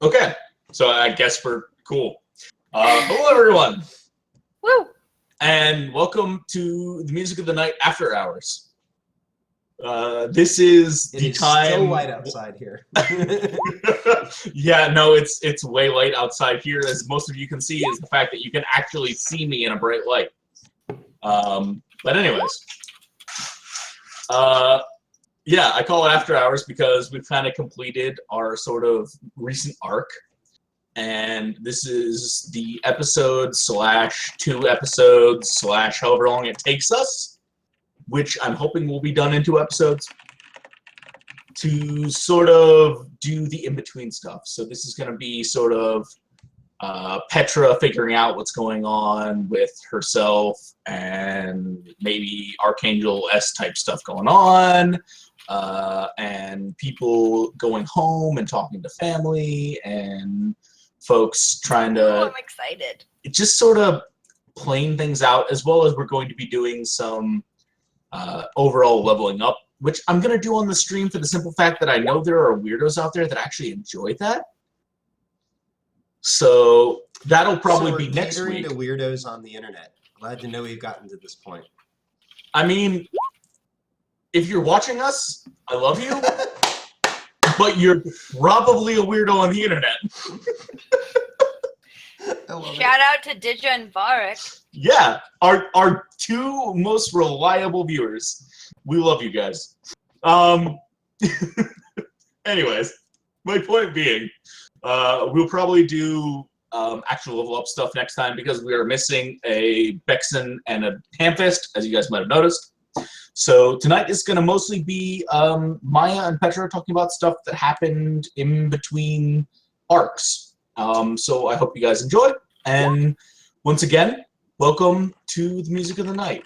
Okay, so I guess we're cool. Hello, everyone, Woo! and welcome to the Music of the Night After Hours. This is It the is time. still light outside here. Yeah, no, it's way light outside here. As most of you can see, is the fact that you can actually see me in a bright light. But anyways, yeah, I call it After Hours because we've kind of completed our sort of recent arc. And this is the episode / 2 episodes / however long it takes us, which I'm hoping will be done in 2 episodes, to sort of do the in-between stuff. So this is going to be sort of Petra figuring out what's going on with herself and maybe Archangel-S type stuff going on, and people going home and talking to family, and folks trying to... Oh, I'm excited. Just sort of playing things out, as well as we're going to be doing some overall leveling up, which I'm going to do on the stream for the simple fact that I know there are weirdos out there that actually enjoy that. So that'll probably be next week. To weirdos on the internet. Glad to know we've gotten to this point. I mean, if you're watching us, I love you, but you're probably a weirdo on the internet. Shout out to Didja and Varric. Yeah, our 2 most reliable viewers. We love you guys. Anyways, my point being, we'll probably do actual level up stuff next time because we are missing a Bexon and a Hamfist, as you guys might have noticed. So tonight is going to mostly be Maya and Petra talking about stuff that happened in between arcs. So I hope you guys enjoy. And once again, welcome to the Music of the Night.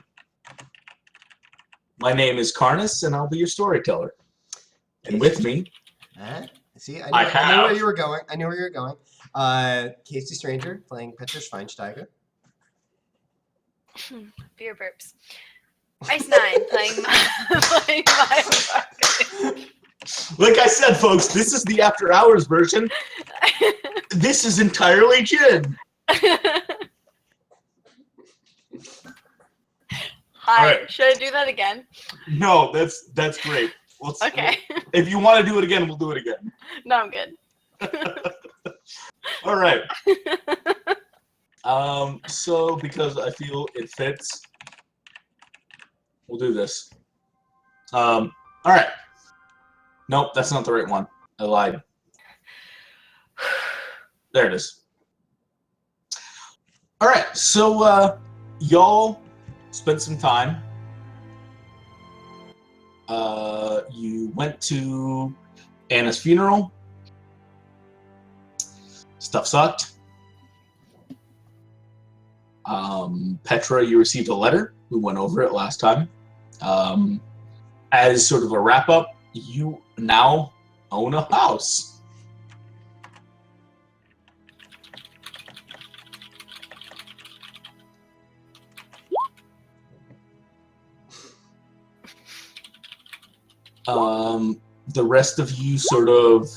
My name is Karnis, and I'll be your storyteller. And with me... See, I knew where you were going. I knew where you were going. kcStranger playing Petra Schweinsteiger. Beer burps. Ice9 playing Maya. Like I said, folks, this is the After Hours version. This is entirely gin. Hi. Right. Should I do that again? No, that's great. Okay. If you want to do it again, we'll do it again. No, I'm good. All right. So because I feel it fits, we'll do this. All right. Nope, that's not the right one. I lied. There it is. All right, so y'all spent some time. You went to Anna's funeral. Stuff sucked. Petra, you received a letter. We went over it last time. As sort of a wrap-up, you now own a house. The rest of you sort of...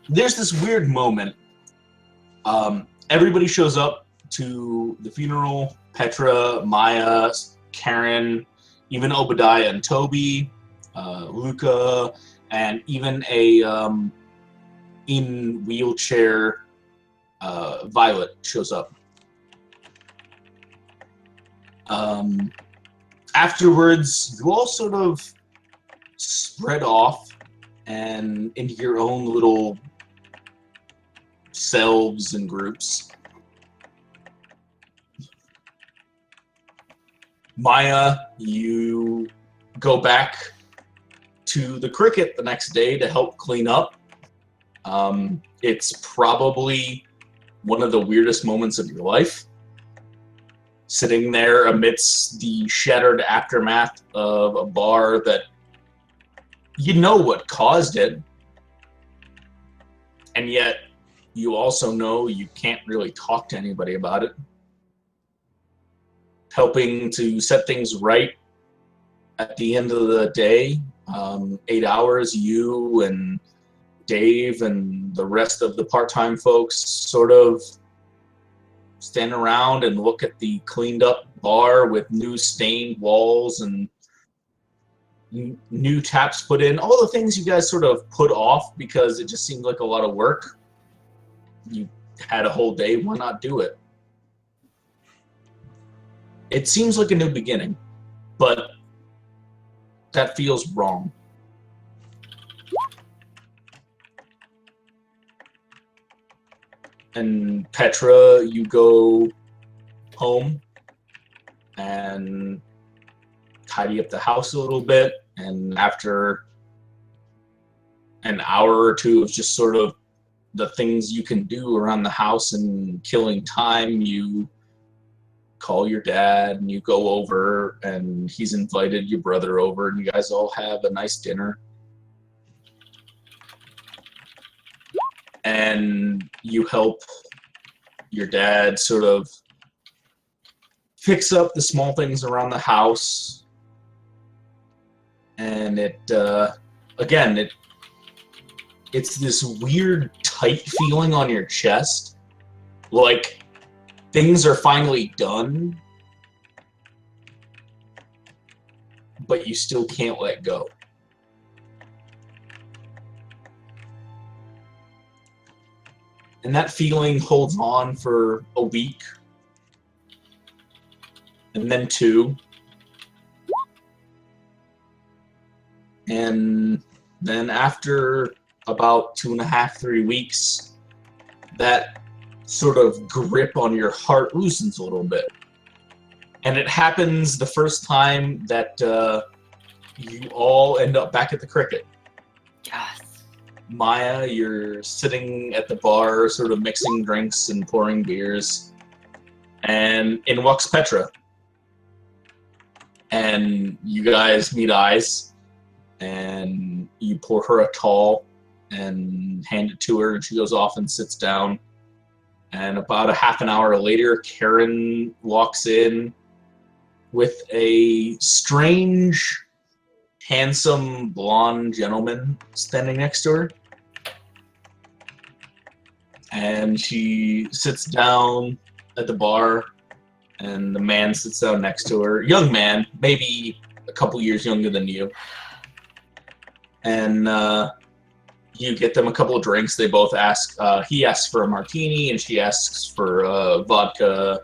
There's this weird moment. Everybody shows up to the funeral. Petra, Maya, Karen, even Obadiah and Toby, Luca, and even a in wheelchair Violet shows up. Afterwards, you all sort of spread off and into your own little selves and groups. Maya, you go back to the cricket the next day to help clean up. It's probably one of the weirdest moments of your life. Sitting there amidst the shattered aftermath of a bar that you know what caused it, and yet you also know you can't really talk to anybody about it. Helping to set things right at the end of the day, 8 hours, you and Dave and the rest of the part-time folks sort of stand around and look at the cleaned up bar with new stained walls and new taps put in. All the things you guys sort of put off because it just seemed like a lot of work. You had a whole day, why not do it? It seems like a new beginning, but that feels wrong. And Petra, you go home and tidy up the house a little bit, and after an hour or two of just sort of the things you can do around the house and killing time, you call your dad and you go over, and he's invited your brother over, and you guys all have a nice dinner. And you help your dad sort of fix up the small things around the house. And it's this weird tight feeling on your chest, like things are finally done, but you still can't let go. And that feeling holds on for a week, and then 2. And then after about 2.5, 3 weeks, that sort of grip on your heart loosens a little bit. And it happens the first time that you all end up back at the cricket. Yes. Maya, you're sitting at the bar, sort of mixing drinks and pouring beers, and in walks Petra. And you guys meet eyes, and you pour her a tall and hand it to her, and she goes off and sits down. And about a half an hour later, Karen walks in with a strange, handsome, blonde gentleman standing next to her. And she sits down at the bar, and the man sits down next to her. Young man, maybe a couple years younger than you. And you get them a couple of drinks. They both ask, he asks for a martini, and she asks for vodka.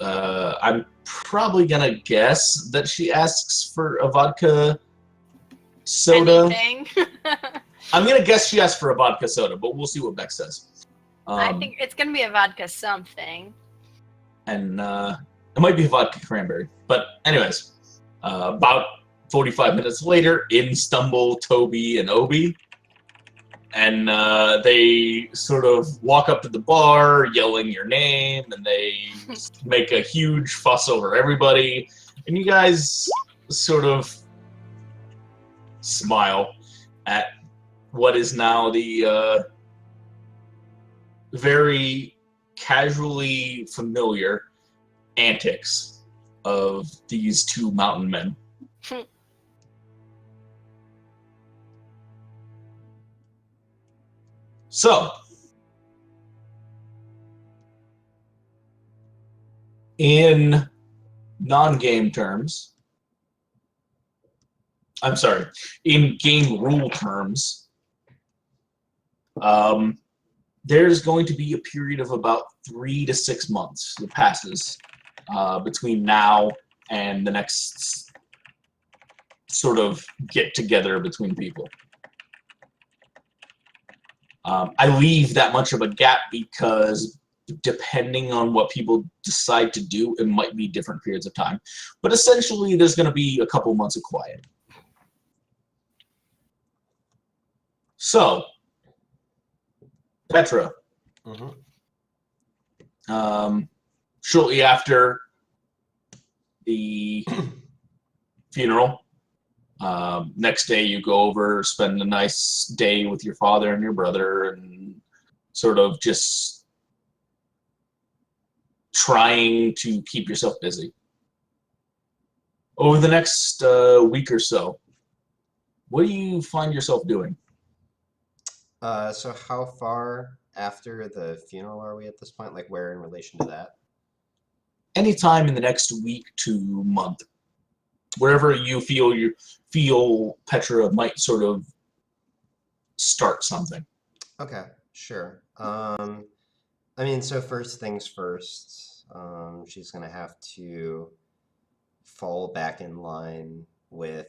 I'm probably gonna guess that she asks for a vodka soda. Anything. I'm gonna guess she asked for a vodka soda, but we'll see what Beck says. I think it's gonna be a vodka something. And it might be a vodka cranberry. But anyways, about 45 minutes later, in stumble Toby and Obi. And they sort of walk up to the bar, yelling your name, and they make a huge fuss over everybody. And you guys sort of smile at what is now the very casually familiar antics of these two mountain men. So, in non-game terms, I'm sorry, in game rule terms, there's going to be a period of about 3 to 6 months that passes between now and the next sort of get-together between people. I leave that much of a gap because depending on what people decide to do, it might be different periods of time. But essentially, there's going to be a couple months of quiet. So, Petra. Shortly after the funeral, next day you go over, spend a nice day with your father and your brother, and sort of just trying to keep yourself busy. Over the next week or so, what do you find yourself doing? So how far after the funeral are we at this point? Like where in relation to that? Anytime in the next week to month, wherever you feel Petra might sort of start something. Okay, sure. I mean, so first things first, she's gonna have to fall back in line with,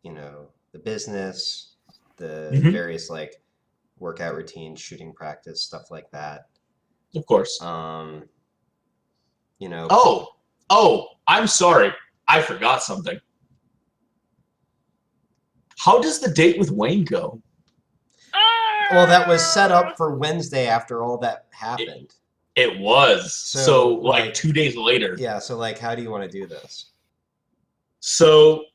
the business, the various like workout routines, shooting practice, stuff like that. Of course. You know. Oh, I'm sorry. I forgot something. How does the date with Wayne go? Well, that was set up for Wednesday after all that happened. It was. So like 2 days later. Yeah, so like how do you want to do this? So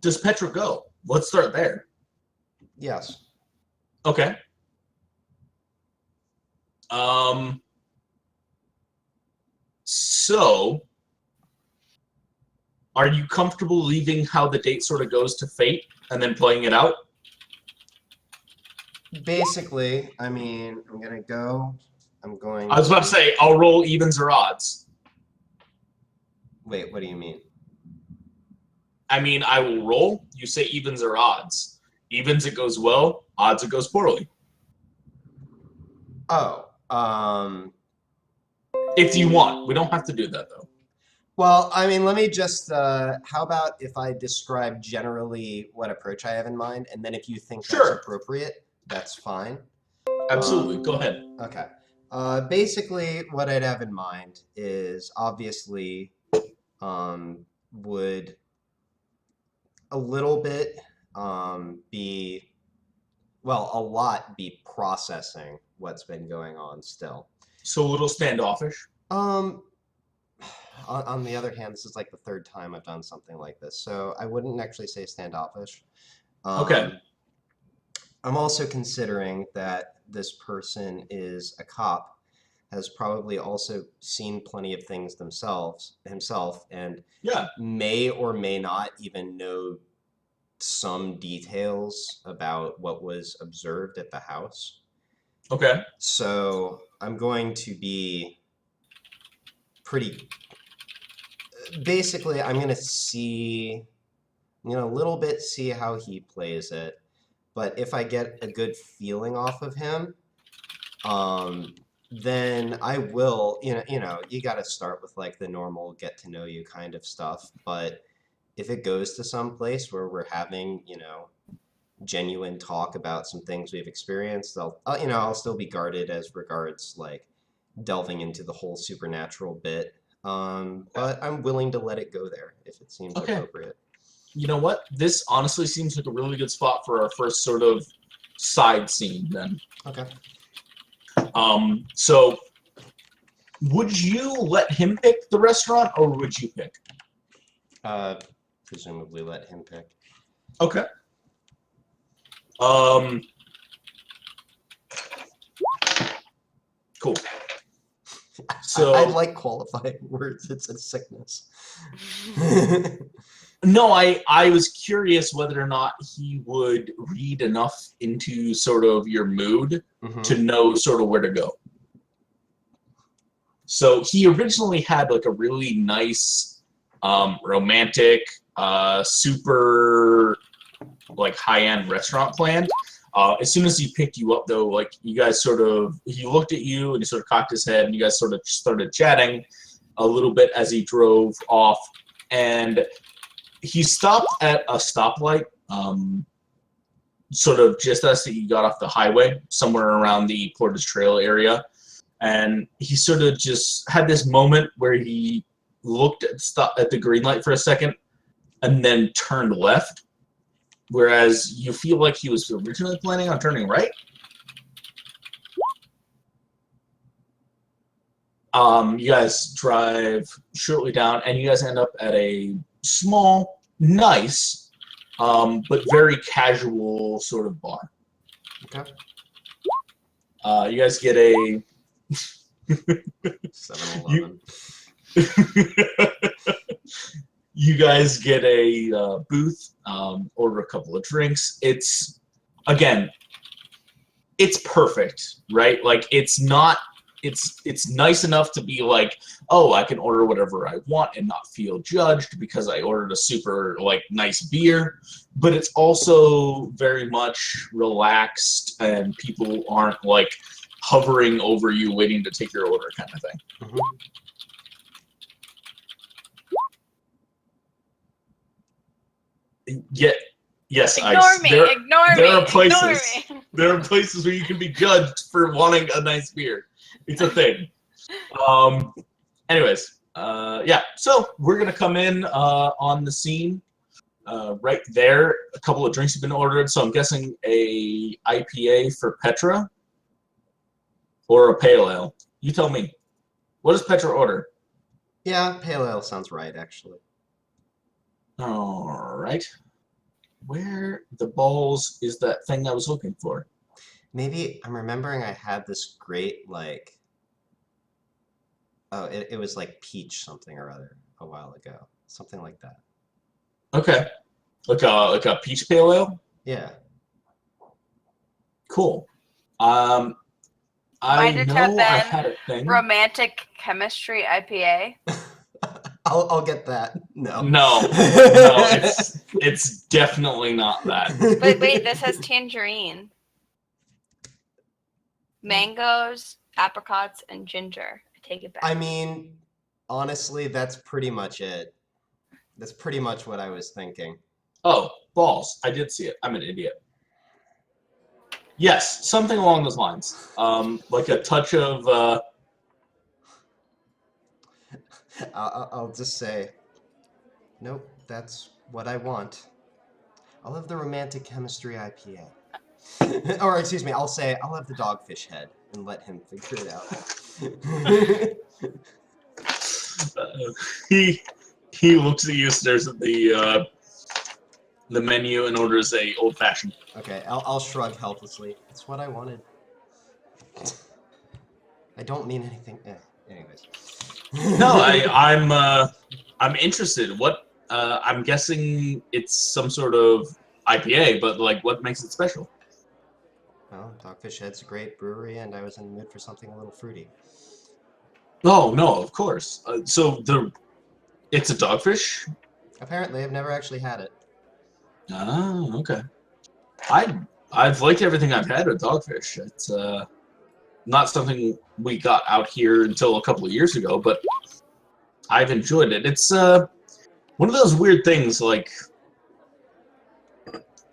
does Petra go? Let's start there. Yes. Okay. So are you comfortable leaving how the date sort of goes to fate and then playing it out? Basically, I mean, I'm going to go. I was about to say, I'll roll evens or odds. Wait, what do you mean? I mean, I will roll. You say evens or odds. Evens, it goes well. Odds, it goes poorly. Oh, if you want. We don't have to do that, though. Well, I mean, let me just, how about if I describe generally what approach I have in mind, and then if you think that's appropriate, that's fine. Absolutely. Go ahead. Okay. Basically, what I'd have in mind is obviously would a little bit be, well, a lot be processing what's been going on still. So a little standoffish? On the other hand, this is like the third time I've done something like this, so I wouldn't actually say standoffish. Okay. I'm also considering that this person is a cop, has probably also seen plenty of things himself, and may or may not even know some details about what was observed at the house. Okay. So I'm going to be basically, I'm going to a little bit see how he plays it. But if I get a good feeling off of him, then I will, you got to start with like the normal get to know you kind of stuff. But if it goes to some place where we're having, genuine talk about some things we've experienced, I'll still be guarded as regards like delving into the whole supernatural bit. But I'm willing to let it go there if it seems appropriate. You know what? This honestly seems like a really good spot for our first sort of side scene then. Okay. So would you let him pick the restaurant or would you pick? Presumably let him pick. Okay. Cool. So I like qualifying words. It's a sickness. No, I was curious whether or not he would read enough into sort of your mood to know sort of where to go. So he originally had like a really nice, romantic, super like high-end restaurant planned. As soon as he picked you up, though, like you guys he looked at you and he sort of cocked his head, and you guys sort of started chatting a little bit as he drove off, and he stopped at a stoplight, sort of just as he got off the highway, somewhere around the Portage Trail area, and he sort of just had this moment where he looked at the green light for a second, and then turned left. Whereas you feel like he was originally planning on turning right. You guys drive shortly down, and you guys end up at a small, nice, but very casual sort of bar. Okay. You guys get a 7-Eleven. You guys get a booth, order a couple of drinks. It's, again, it's perfect, right? Like it's not. It's nice enough to be like, oh, I can order whatever I want and not feel judged because I ordered a super like nice beer. But it's also very much relaxed, and people aren't like hovering over you waiting to take your order kind of thing. Mhm. Yet, yes, Ignore Ice. me. There Ignore are me. places. Ignore me. There are places where you can be judged for wanting a nice beer. It's a thing. Anyways, yeah. So we're gonna come in on the scene right there. A couple of drinks have been ordered, so I'm guessing a IPA for Petra or a pale ale. You tell me. What does Petra order? Yeah, pale ale sounds right, actually. All right. Where the balls is that thing I was looking for? Maybe I'm remembering I had this great, like, oh, it was like peach something or other a while ago. Something like that. Okay, like a peach pale ale. Yeah. Cool. I Might it have know I been had a thing. romantic chemistry IPA? I'll get that. No. No, no, it's definitely not that. But wait, this has tangerine, mangoes, apricots, and ginger. I take it back. I mean, honestly, that's pretty much it. That's pretty much what I was thinking. Oh, balls! I did see it. I'm an idiot. Yes, something along those lines. Like a touch of. I'll just say, nope, that's what I want. I'll have the romantic chemistry IPA. Or excuse me, I'll say I'll have the dogfish head and let him figure it out. He looks at you, stares at the menu, and orders a old fashioned. Okay, I'll shrug helplessly. It's what I wanted. I don't mean anything. Anyways. No, I'm interested. What I'm guessing it's some sort of IPA, but like, what makes it special? Well, Dogfish Head's a great brewery, and I was in the mood for something a little fruity. Oh no, of course. So it's a dogfish. Apparently, I've never actually had it. Oh, okay. I've liked everything I've had with dogfish. It's not something we got out here until a couple of years ago, but I've enjoyed it. It's one of those weird things, like,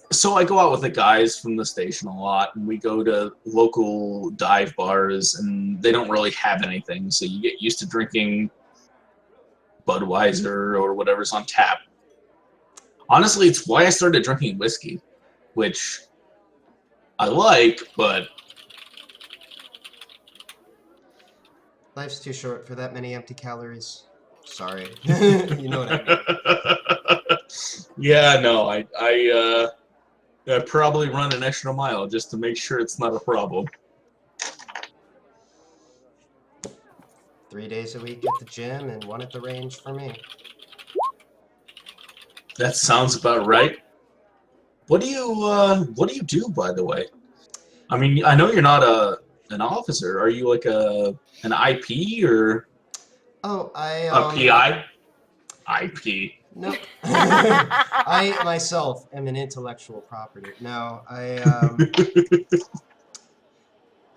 so I go out with the guys from the station a lot, and we go to local dive bars, and they don't really have anything, so you get used to drinking Budweiser or whatever's on tap. Honestly, it's why I started drinking whiskey, which I like, but Life's too short for that many empty calories. Sorry. You know what I mean. yeah, no, I probably run an extra mile just to make sure it's not a problem. 3 days a week at the gym and 1 at the range for me. That sounds about right. What do you do, by the way? I mean, I know you're not an officer. Are you like an IP or Oh, a PI? IP. Nope. I myself am an intellectual property. No,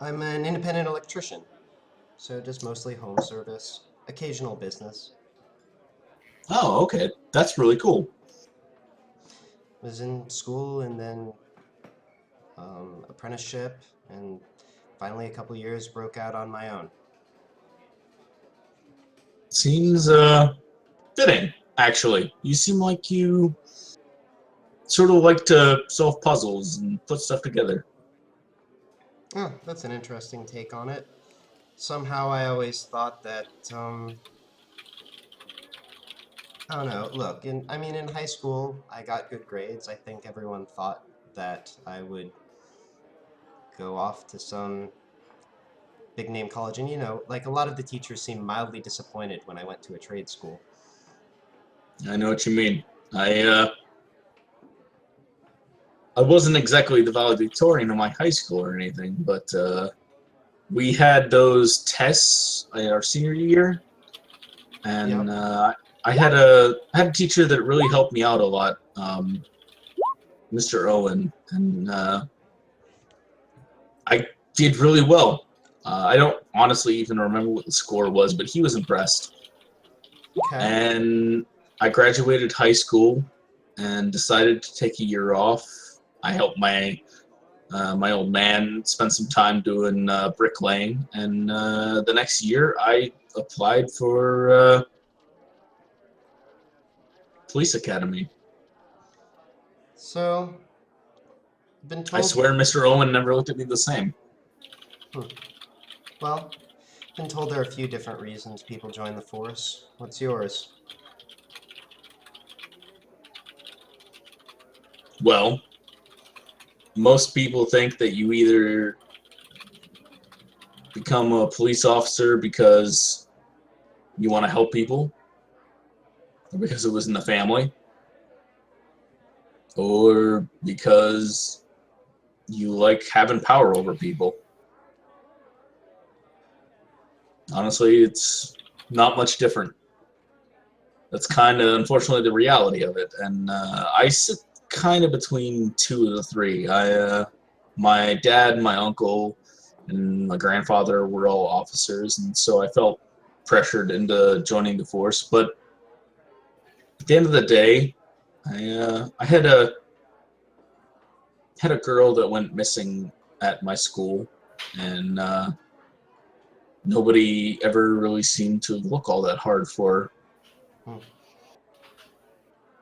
I'm an independent electrician, so just mostly home service, occasional business. Oh, okay. That's really cool. Was in school and then apprenticeship, and finally a couple years broke out on my own. Seems fitting, actually. You seem like you sort of like to solve puzzles and put stuff together. Oh, that's an interesting take on it. Somehow I always thought that, I don't know, look, in high school, I got good grades. I think everyone thought that I would go off to some big name college. And, like a lot of the teachers seemed mildly disappointed when I went to a trade school. I know what you mean. I I wasn't exactly the valedictorian in my high school or anything, but we had those tests in our senior year, and I had a teacher that really helped me out a lot, Mr. Owen, and I did really well. I don't honestly even remember what the score was, but he was impressed. Okay. And I graduated high school and decided to take a year off. I helped my old man spend some time doing bricklaying, and the next year I applied for police academy. So, been I told. swear Mr. Owen never looked at me the same. Well, been told there are a few different reasons people join the force. What's yours? Well, most people think that you either become a police officer because you want to help people, or because it was in the family, or because you like having power over people. Honestly, it's not much different. That's kind of, unfortunately, the reality of it. And I sit kind of between two of the three. My dad, my uncle, and my grandfather were all officers, and so I felt pressured into joining the force. But at the end of the day, I had a girl that went missing at my school, and nobody ever really seemed to look all that hard for her. Hmm.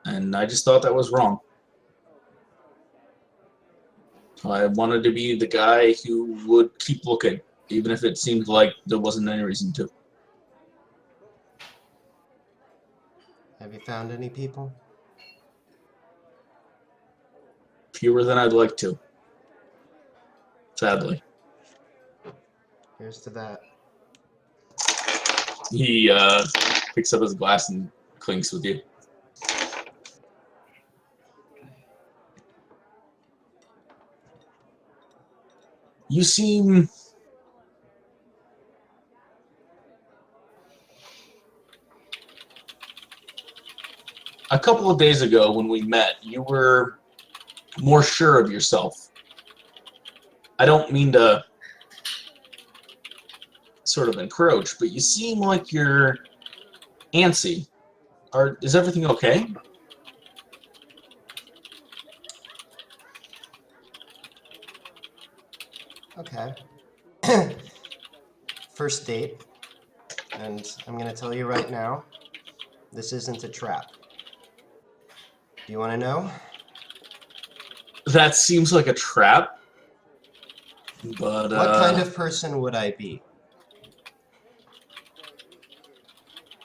And I just thought that was wrong. I wanted to be the guy who would keep looking, even if it seemed like there wasn't any reason to. Have you found any people? Fewer than I'd like to, sadly. Here's to that. He picks up his glass and clinks with you. You seem a couple of days ago when we met, you were more sure of yourself. I don't mean to sort of encroach, but you seem like you're antsy. Is everything okay? Okay. First date, and I'm gonna tell you right now, this isn't a trap. Do you want to know? That seems like a trap, but What kind of person would I be?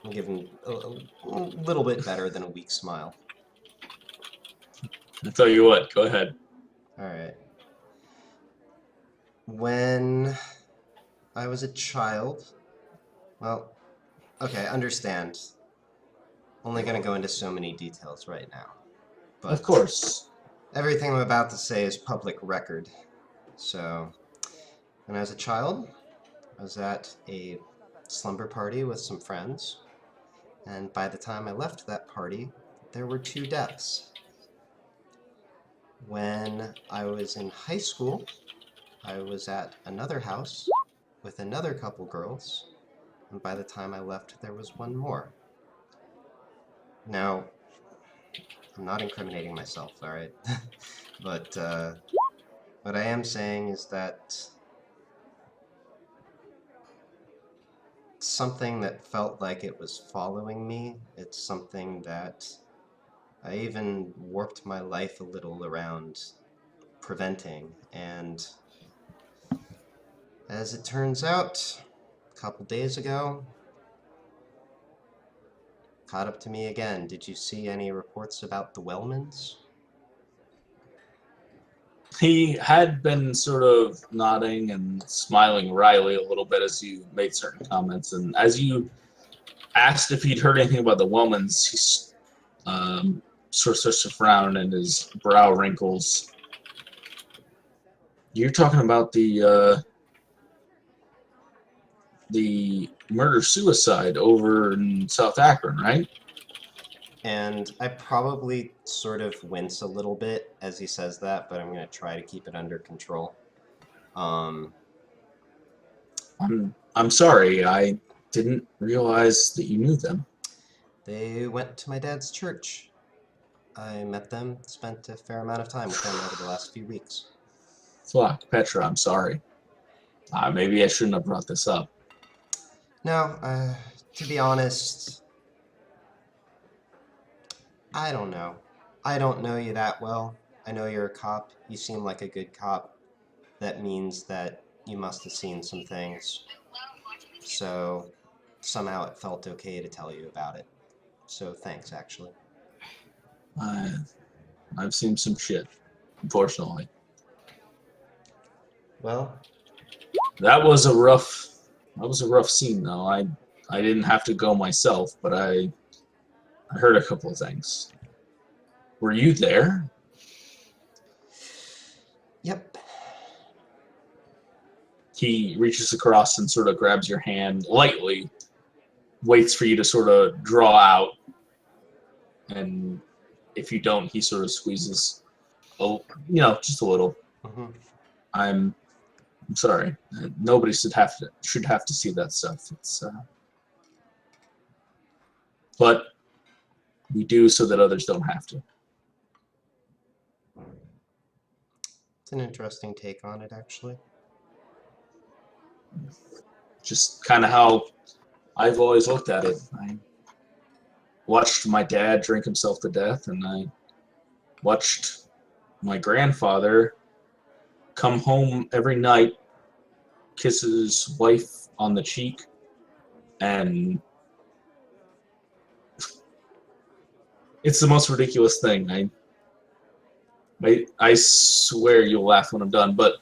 I'll give him a little bit better than a weak smile. I'll tell you what, go ahead. All right. When I was a child, well, okay, understand. Only gonna go into so many details right now. But Of course. everything I'm about to say is public record. So, when I was a child, I was at a slumber party with some friends, and by the time I left that party, there were 2 deaths. When I was in high school, I was at another house with another couple girls, and by the time I left, there was 1 more. Now, I'm not incriminating myself, alright? But what I am saying is that something that felt like it was following me, it's something that I even warped my life a little around preventing, and as it turns out, a couple days ago, caught up to me again. Did you see any reports about the Wellmans? He had been sort of nodding and smiling wryly a little bit as you made certain comments, and as you asked if he'd heard anything about the Wellmans, he sort of starts to frown and his brow wrinkles. You're talking about the murder-suicide over in South Akron, right? And I probably sort of wince a little bit as he says that, but I'm going to try to keep it under control. I'm sorry. I didn't realize that you knew them. They went to my dad's church. I met them, spent a fair amount of time with them over the last few weeks. Fuck, Petra, I'm sorry. Maybe I shouldn't have brought this up. No, to be honest, I don't know. I don't know you that well. I know you're a cop. You seem like a good cop. That means that you must have seen some things. So somehow it felt okay to tell you about it. So thanks, actually. I've seen some shit, unfortunately. Well, That was a rough scene, though. I didn't have to go myself, but I heard a couple of things. Were you there? yep. He reaches across and sort of grabs your hand lightly, waits for you to sort of draw out, and if you don't, he sort of squeezes, just a little. Mm-hmm. I'm sorry. Nobody should have to see that stuff. But we do so that others don't have to. It's an interesting take on it, actually. Just kind of how I've always looked at it. I watched my dad drink himself to death, and I watched my grandfather come home every night, kiss his wife on the cheek, and it's the most ridiculous thing. I swear you'll laugh when I'm done, but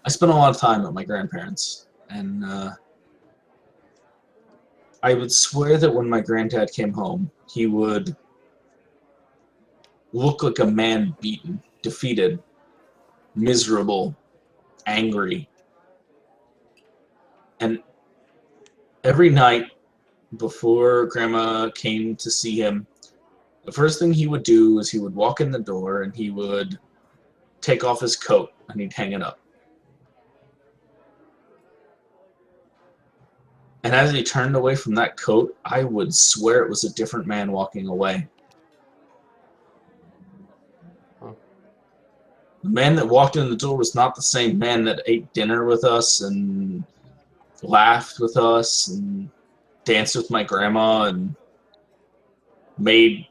I spent a lot of time at my grandparents, and I would swear that when my granddad came home, he would look like a man beaten, defeated, miserable, angry. And every night before Grandma came to see him, the first thing he would do is he would walk in the door and he would take off his coat and he'd hang it up. And as he turned away from that coat, I would swear it was a different man walking away. The man that walked in the door was not the same man that ate dinner with us and laughed with us and danced with my grandma and made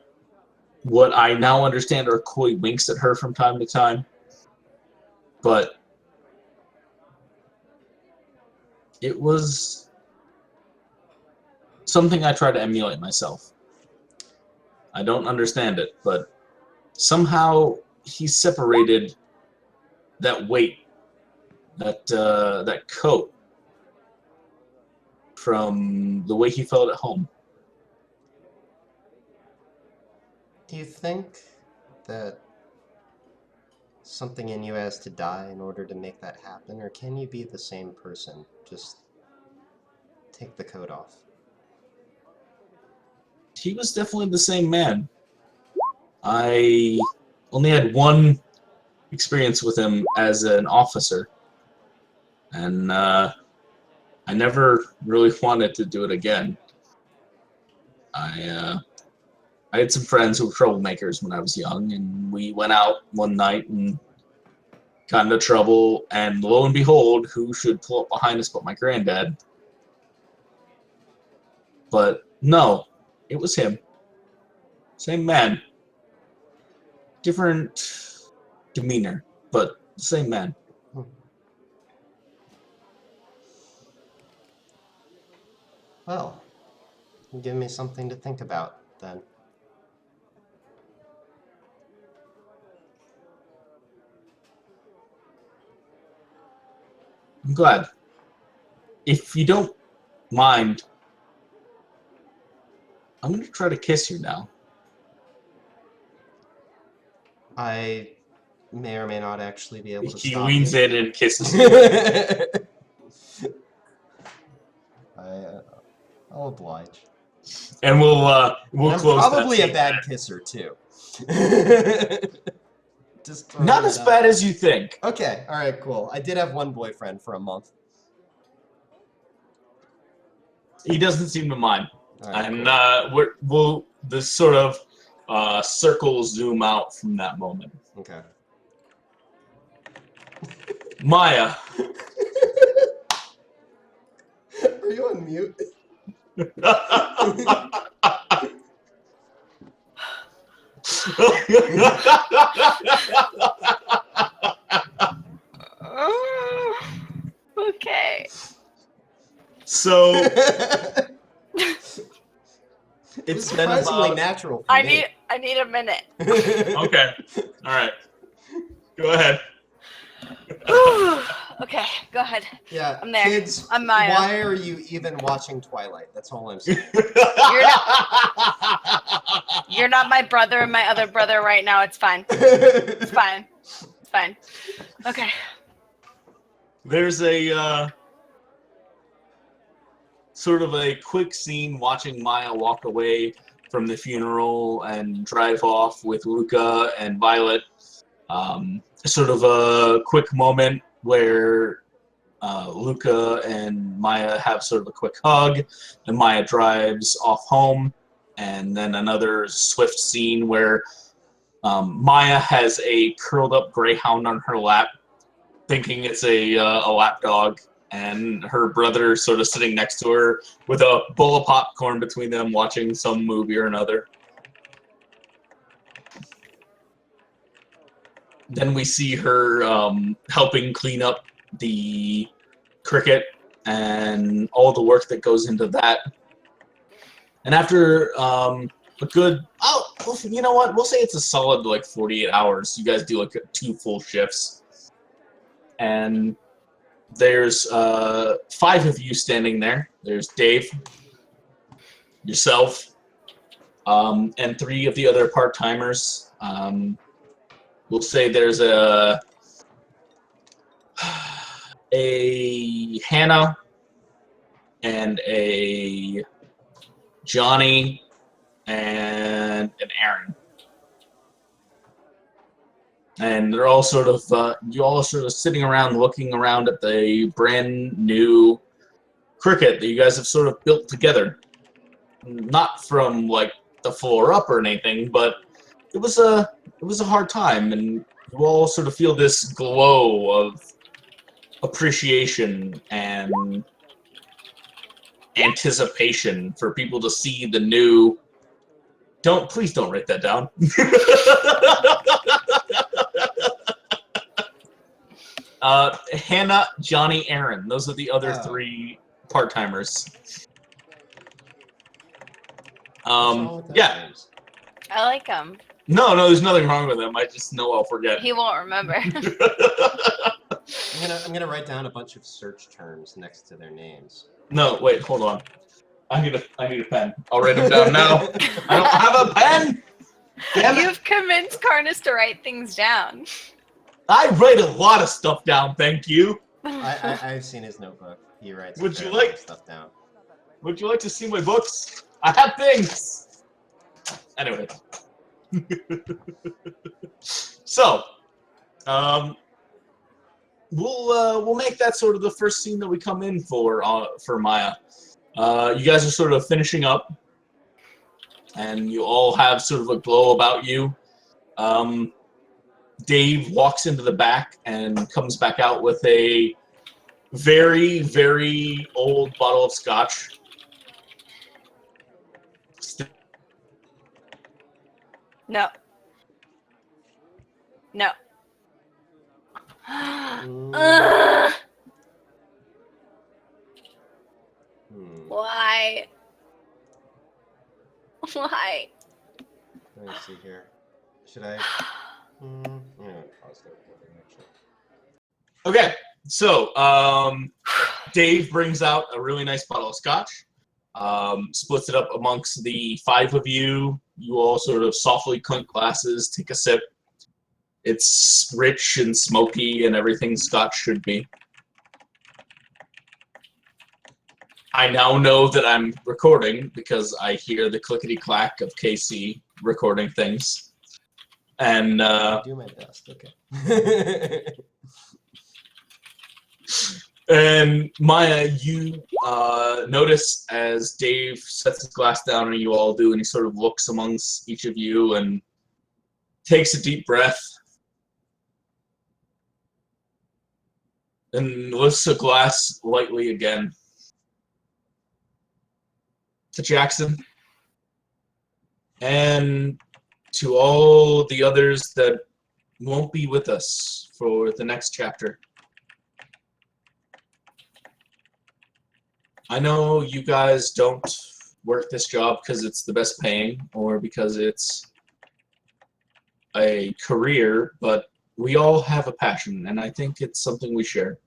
what I now understand are coy winks at her from time to time. But it was something I try to emulate myself. I don't understand it, but somehow he separated that weight, that coat, from the way he felt at home. Do you think that something in you has to die in order to make that happen, or can you be the same person? Just take the coat off. He was definitely the same man. I only had one experience with him as an officer, and I never really wanted to do it again. I had some friends who were troublemakers when I was young, and we went out one night and got into trouble, and lo and behold, who should pull up behind us but my granddad? But no, it was him. Same man. Different demeanor, but same man. Well, give me something to think about, then. I'm glad. If you don't mind, I'm going to try to kiss you now. I may or may not actually be able to He stop leans you. in and kisses you. I'll oblige. And we'll And I'm close that probably a scene bad there. kisser too. Just Not throwing as it out bad there. as you think. Okay, all right, cool. I did have one boyfriend for a month. He doesn't seem to mind. All right, And cool. we'll this sort of circle zoom out from that moment. Okay. Maya. Are you on mute? Okay. So It was it's been surprisingly about. natural for I me. need a minute. Okay. All right. Go ahead. Okay, go ahead. Yeah, I'm there. kids, I'm Maya. why are you even watching Twilight? That's all I'm saying. You're not my brother and my other brother right now. It's fine. It's fine. It's fine. Okay. There's a sort of a quick scene watching Maya walk away from the funeral and drive off with Luca and Violet. Sort of a quick moment where Luca and Maya have sort of a quick hug, and Maya drives off home. And then another swift scene where Maya has a curled up greyhound on her lap, thinking it's a lap dog, and her brother sort of sitting next to her with a bowl of popcorn between them, watching some movie or another. Then we see her helping clean up the cricket and all the work that goes into that. And after a good, you know what? We'll say it's a solid like 48 hours. You guys do like 2 full shifts. And there's 5 of you standing there. There's Dave, yourself, and 3 of the other part-timers. We'll say there's a Hannah and a Johnny and an Aaron. And they're all sort of, you all are sort of sitting around looking around at the brand new cricket that you guys have sort of built together. Not from like the floor up or anything, but it was a hard time, and you all sort of feel this glow of appreciation and anticipation for people to see the new. Please don't write that down. Hannah, Johnny, Aaron. Those are the other 3 part-timers. Yeah. Names? I like him. No, there's nothing wrong with them. I just know I'll forget. He won't remember. I'm gonna write down a bunch of search terms next to their names. No, wait, hold on. I need a pen. I'll write them down now. I don't have a pen. Damn it. You've convinced Karnis to write things down. I write a lot of stuff down. Thank you. I've seen his notebook. He writes Would you a fair amount like- of stuff down. Would you like to see my books? I have things. Anyway. So, we'll make that sort of the first scene that we come in for Maya. You guys are sort of finishing up, and you all have sort of a glow about you. Dave walks into the back and comes back out with a very, very old bottle of scotch. No. No. Why? Why? Let me see here. Should I? Pause the recording, actually. Okay, so Dave brings out a really nice bottle of scotch, splits it up amongst the 5 of you. You all sort of softly clink glasses, take a sip, It's rich and smoky and everything Scotch should be. I now know that I'm recording because I hear the clickety-clack of KC recording things. And, I do my best, okay. And Maya, you notice as Dave sets his glass down and you all do, and he sort of looks amongst each of you and takes a deep breath and lifts a glass lightly again. To Jackson and to all the others that won't be with us for the next chapter. I know you guys don't work this job because it's the best paying or because it's a career, but we all have a passion, and I think it's something we share.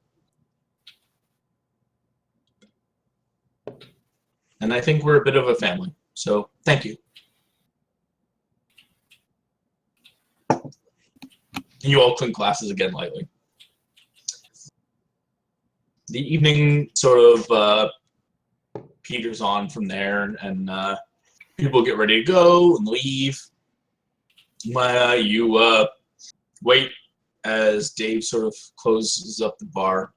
And I think we're a bit of a family, so thank you. And you all clink glasses again lightly. The evening sort of peters on from there, and people get ready to go and leave. You wait as Dave sort of closes up the bar,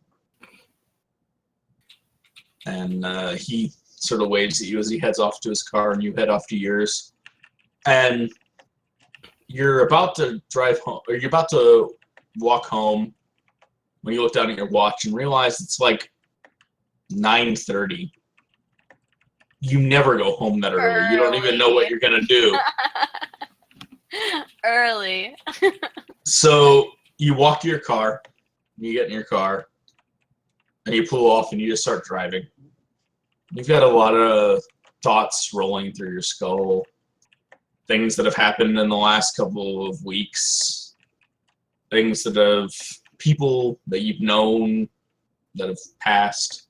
and he sort of waves at you as he heads off to his car, and you head off to yours. And you're about to drive home, or you're about to walk home when you look down at your watch and realize it's like 9:30. You never go home that early. You don't even know what you're gonna do. Early. So you walk to your car, you get in your car, and you pull off and you just start driving. You've got a lot of thoughts rolling through your skull. Things that have happened in the last couple of weeks. Things that have, people that you've known that have passed.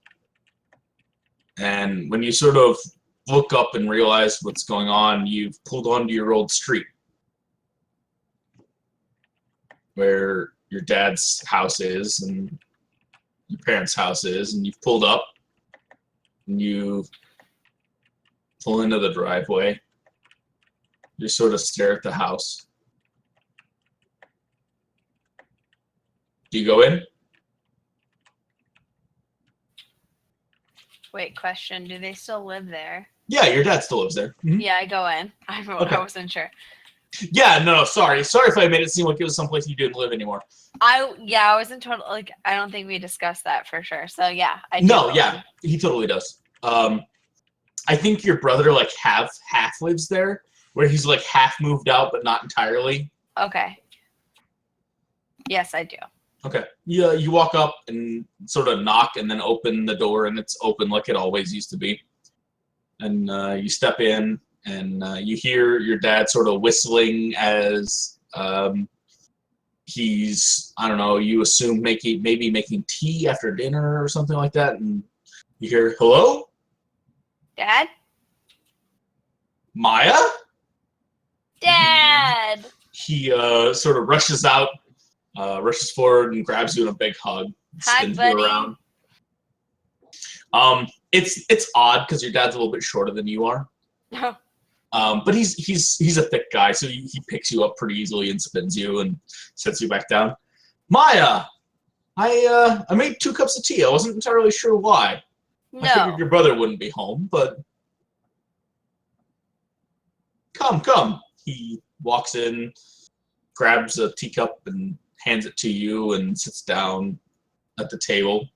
And when you sort of look up and realize what's going on, you've pulled onto your old street where your dad's house is and your parents' house is, and you've pulled up and you pull into the driveway. You sort of stare at the house. Do you go in? Wait, question. Do they still live there? Yeah, your dad still lives there. Mhm. Yeah, I go in. Okay. I wasn't sure. Yeah, no, sorry. Sorry if I made it seem like it was someplace you didn't live anymore. I wasn't total, like, I don't think we discussed that for sure. So yeah, I do No, go yeah, he totally does. I think your brother like half lives there, where he's like half moved out but not entirely. in. Okay. Yes, I do. Okay. Yeah, you walk up and sort of knock and then open the door, and it's open like it always used to be. And you step in, and you hear your dad sort of whistling as he's, I don't know, you assume maybe making tea after dinner or something like that, and you hear, "Hello? Dad? Maya?" Dad! He sort of rushes out, rushes forward and grabs you in a big hug. Hi, Spins buddy. you around. It's odd because your dad's a little bit shorter than you are. But he's a thick guy, so he picks you up pretty easily and spins you and sets you back down. Maya, I made 2 cups of tea. I wasn't entirely sure why. I No. figured your brother wouldn't be home, but come. He walks in, grabs a teacup and hands it to you and sits down at the table.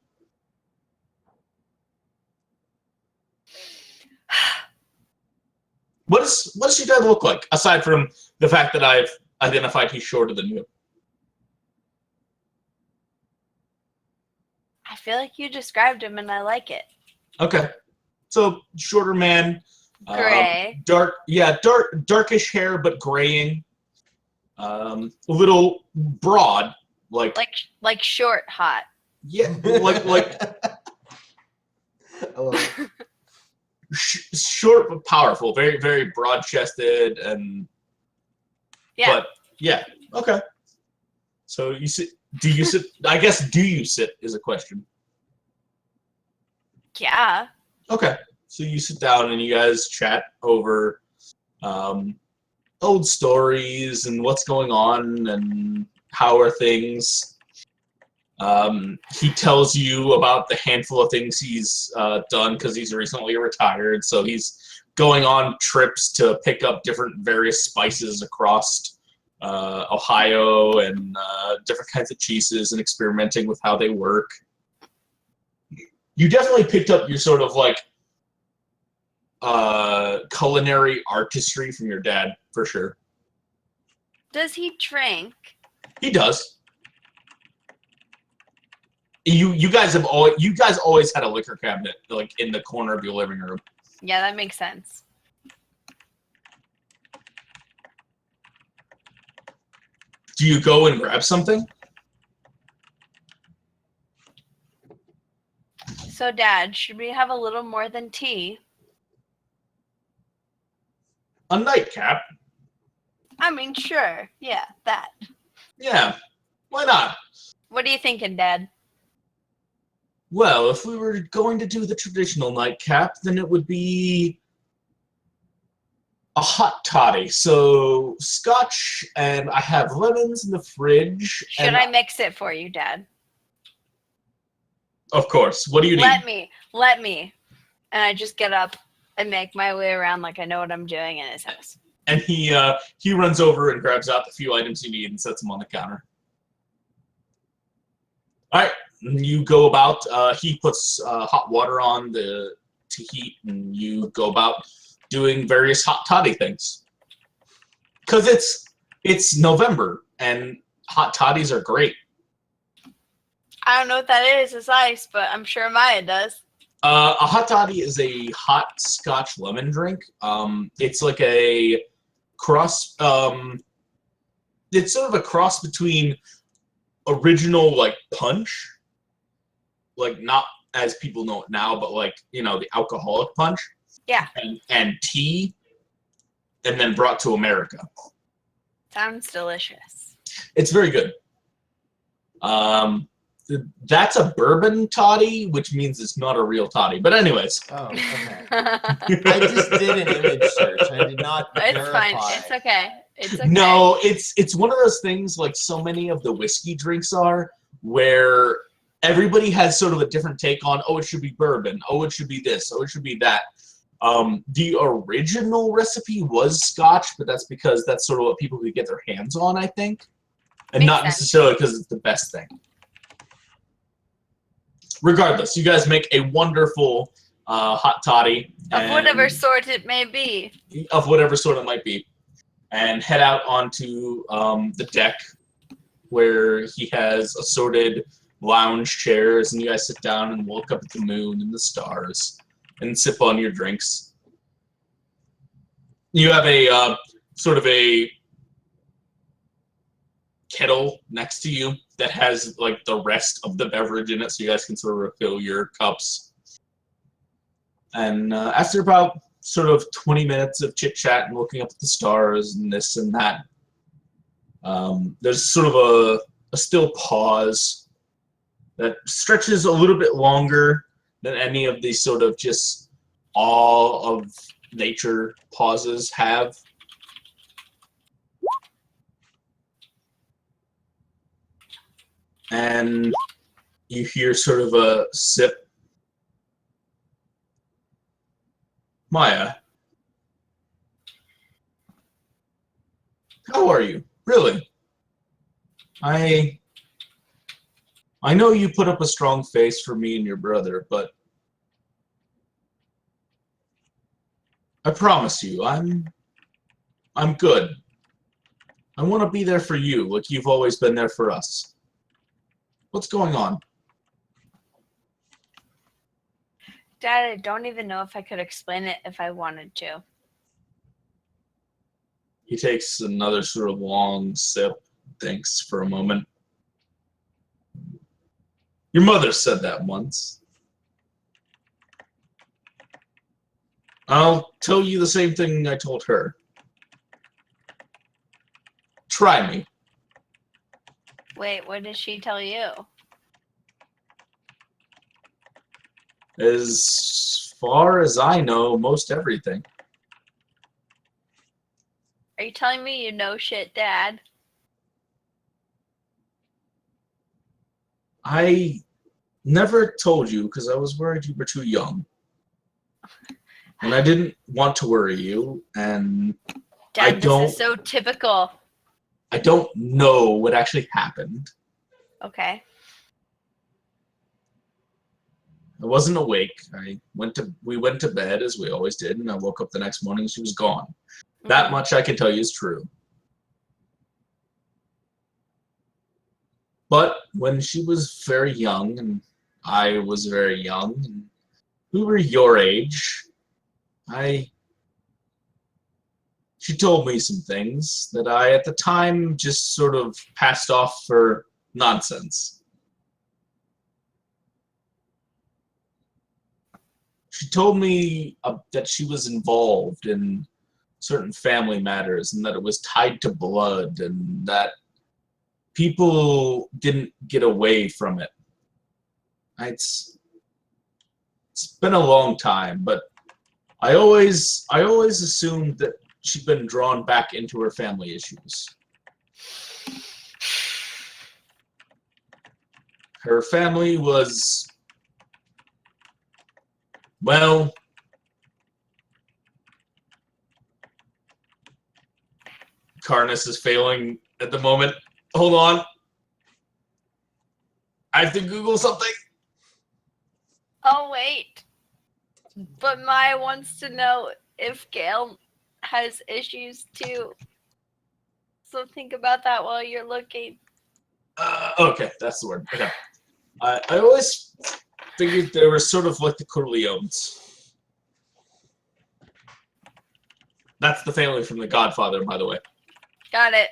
What does your dad look like, aside from the fact that I've identified he's shorter than you? I feel like you described him and I like it. Okay. So, shorter man. Gray. Darkish hair, but graying. A little broad, like short hot. yeah, like I love it. short but powerful, very very broad chested, and Yeah. but yeah, okay. So you sit. Do you sit? I guess do you sit is a question. Yeah. Okay. So you sit down and you guys chat over old stories and what's going on and how are things. He tells you about the handful of things he's done because he's recently retired. So he's going on trips to pick up different various spices across Ohio and different kinds of cheeses and experimenting with how they work. You definitely picked up your sort of like culinary artistry from your dad, for sure. Does he drink? He does. You guys always had a liquor cabinet like in the corner of your living room. Yeah, that makes sense. Do you go and grab something? So, Dad, should we have a little more than tea? A nightcap? I mean, sure. Yeah, that. Yeah. Why not? What are you thinking, Dad? Well, if we were going to do the traditional nightcap, then it would be a hot toddy. So scotch, and I have lemons in the fridge. Should and I mix it for you, Dad? Of course. What do you need? Let me. And I just get up and make my way around like I know what I'm doing in his house. And he runs over and grabs out the few items you need and sets them on the counter. All right. You go about. He puts hot water on to heat, and you go about doing various hot toddy things. Because it's November, and hot toddies are great. I don't know what that is. It's ice, but I'm sure Maya does. A hot toddy is a hot Scotch lemon drink. It's like a cross. It's sort of a cross between original like punch, like not as people know it now, but like the alcoholic punch. Yeah. And tea, and then brought to America. Sounds delicious. It's very good. That's a bourbon toddy, which means it's not a real toddy. But anyways. Oh, okay. I just did an image search. I did not It's verify. fine. It's okay. It's okay. No, it's one of those things like so many of the whiskey drinks are, where everybody has sort of a different take on, oh, it should be bourbon, oh, it should be this, oh, it should be that. The original recipe was Scotch, but that's because that's sort of what people could get their hands on, I think. And Makes not sense. necessarily because it's the best thing. Regardless, you guys make a wonderful hot toddy. Of whatever sort it may be. Of whatever sort it might be. And head out onto the deck where he has assorted lounge chairs, and you guys sit down and look up at the moon and the stars and sip on your drinks. You have a sort of a kettle next to you that has like the rest of the beverage in it, so you guys can sort of refill your cups. And after about sort of 20 minutes of chit chat and looking up at the stars and this and that, there's sort of a still pause that stretches a little bit longer than any of these sort of just all of nature pauses have. And you hear sort of a sip. Maya, how are you? Really? I know you put up a strong face for me and your brother, but I promise you, I'm good. I want to be there for you, like you've always been there for us. What's going on? Dad, I don't even know if I could explain it if I wanted to. He takes another sort of long sip, thinks for a moment. Your mother said that once. I'll tell you the same thing I told her. Try me. Wait, what did she tell you? As far as I know, most everything. Are you telling me you know shit, Dad? I never told you because I was worried you were too young. And I didn't want to worry you, and Dad, this is so typical. I don't know what actually happened. Okay. I wasn't awake. We went to bed as we always did, and I woke up the next morning and she was gone. That much I can tell you is true. But when she was very young and I was very young and we were your age, she told me some things that I at the time just sort of passed off for nonsense. She told me that she was involved in certain family matters and that it was tied to blood and that people didn't get away from it. It's been a long time, but I always assumed that she'd been drawn back into her family issues. Her family was, well, Karnis is failing at the moment. Hold on. I have to Google something. Oh, wait. But Maya wants to know if Gail has issues too. So think about that while you're looking. Okay, that's the word. Okay. I always figured they were sort of like the Corleones. That's the family from The Godfather, by the way. Got it.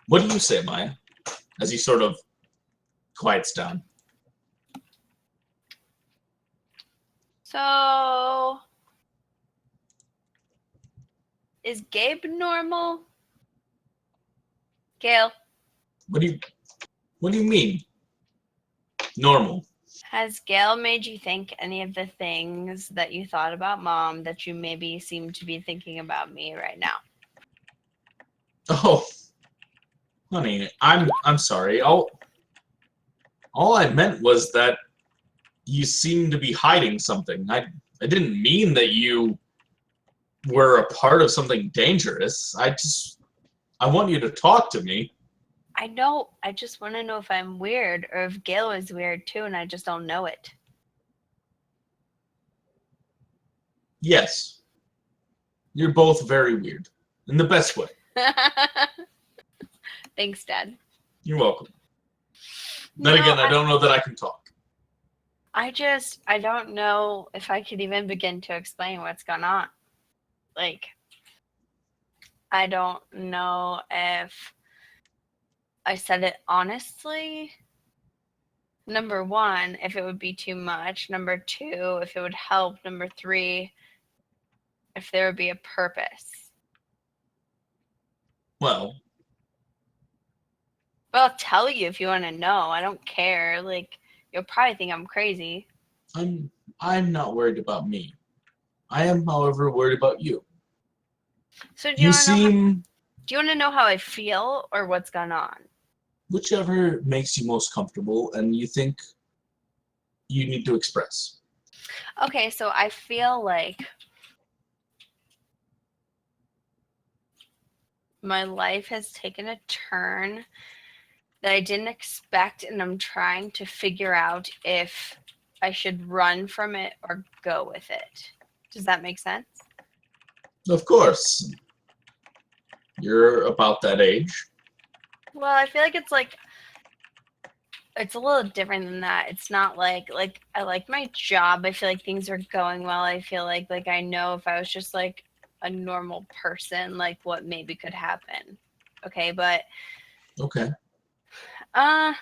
What do you say, Maya? As he sort of quiets down. So, is Gabe normal? Gail, What do you mean? Normal. has Gail made you think any of the things that you thought about Mom that you maybe seem to be thinking about me right now? Oh, honey, I'm sorry. All I meant was that you seem to be hiding something. I didn't mean that you were a part of something dangerous. I want you to talk to me. I know. I just want to know if I'm weird or if Gail is weird too and I just don't know it. Yes. You're both very weird. In the best way. Thanks, Dad. You're welcome. Then again, I don't know that I can talk. I don't know if I could even begin to explain what's going on. Like, I don't know if I said it honestly. Number one, if it would be too much. Number two, if it would help. Number three, if there would be a purpose. Well, I'll tell you if you want to know. I don't care. Like, you'll probably think I'm crazy. I'm not worried about me. I am, however, worried about you. So You seem... Do you want to know how I feel or what's going on? Whichever makes you most comfortable and you think you need to express. Okay, so I feel like my life has taken a turn that I didn't expect, and I'm trying to figure out if I should run from it or go with it. Does that make sense? Of course. You're about that age. Well, I feel like it's a little different than that. It's not like I like my job. I feel like things are going well. I feel like I know if I was just like a normal person, like what maybe could happen. Okay, but Okay. okay,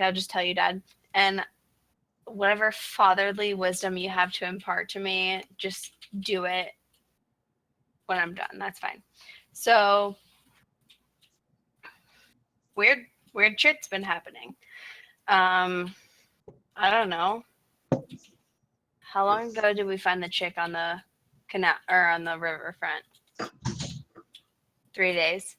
I'll just tell you, Dad. And whatever fatherly wisdom you have to impart to me, just do it when I'm done. That's fine. So weird shit's been happening. I don't know. How long ago did we find the chick on the canal or on the riverfront? 3 days.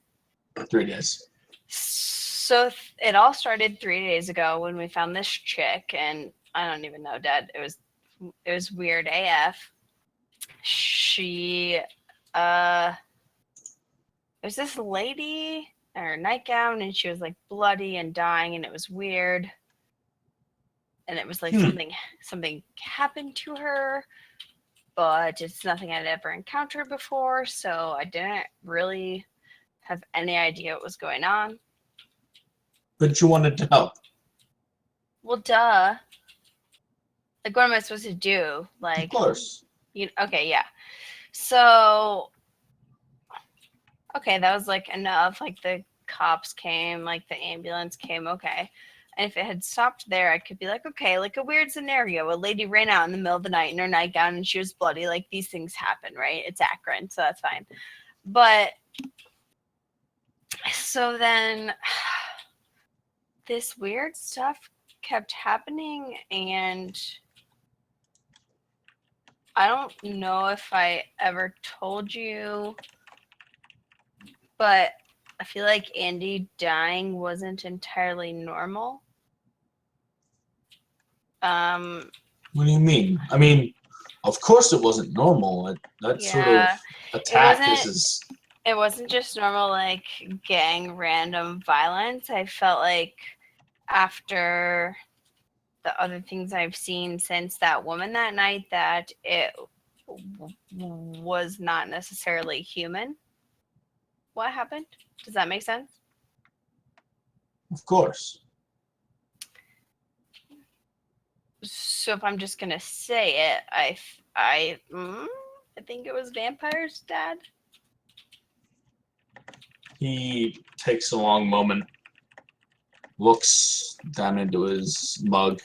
3 days. So it all started 3 days ago when we found this chick, and I don't even know, Dad. It was weird AF. She, it was this lady in her nightgown, and she was like bloody and dying, and it was weird. And it was like something happened to her, but it's nothing I'd ever encountered before, so I didn't really have any idea what was going on. But you wanted to help. Well, duh. Like, what am I supposed to do? Like, Of course. Okay, yeah. So, okay, that was like enough. Like, the cops came, like the ambulance came, okay. And if it had stopped there, I could be like, okay, like a weird scenario. A lady ran out in the middle of the night in her nightgown and she was bloody. Like, these things happen, right? It's Akron, so that's fine. But so then this weird stuff kept happening, and I don't know if I ever told you, but I feel like Andy dying wasn't entirely normal. What do you mean? I mean, of course it wasn't normal. That sort of attack it wasn't just normal, like, gang random violence. I felt like after the other things I've seen since that woman that night, that it was not necessarily human. What happened? Does that make sense? Of course. So if I'm just gonna say it, I think it was vampires, Dad. He takes a long moment, looks down into his mug.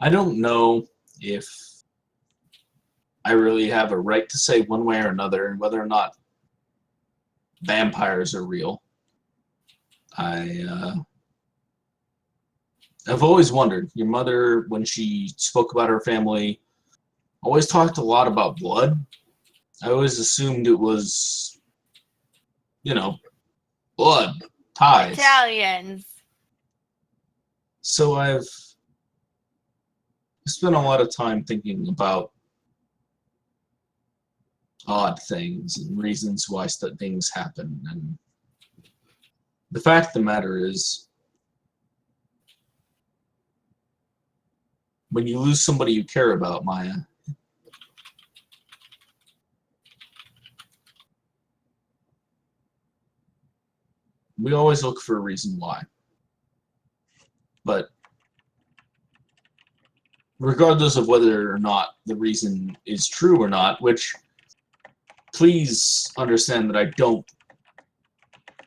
I don't know if I really have a right to say one way or another whether or not vampires are real. I've always wondered. Your mother, when she spoke about her family, always talked a lot about blood. I always assumed it was, blood, ties. Italians. So I've spent a lot of time thinking about odd things and reasons why things happen. And the fact of the matter is, when you lose somebody you care about, Maya, we always look for a reason why. But regardless of whether or not the reason is true or not, which please understand that I don't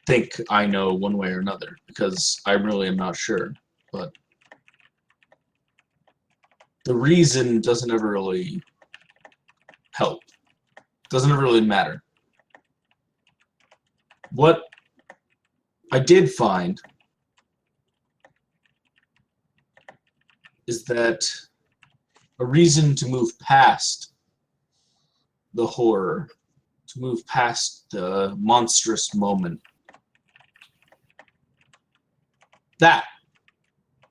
think I know one way or another, because I really am not sure. But the reason doesn't ever really help. Doesn't ever really matter. What I did find is that a reason to move past the horror, to move past the monstrous moment, that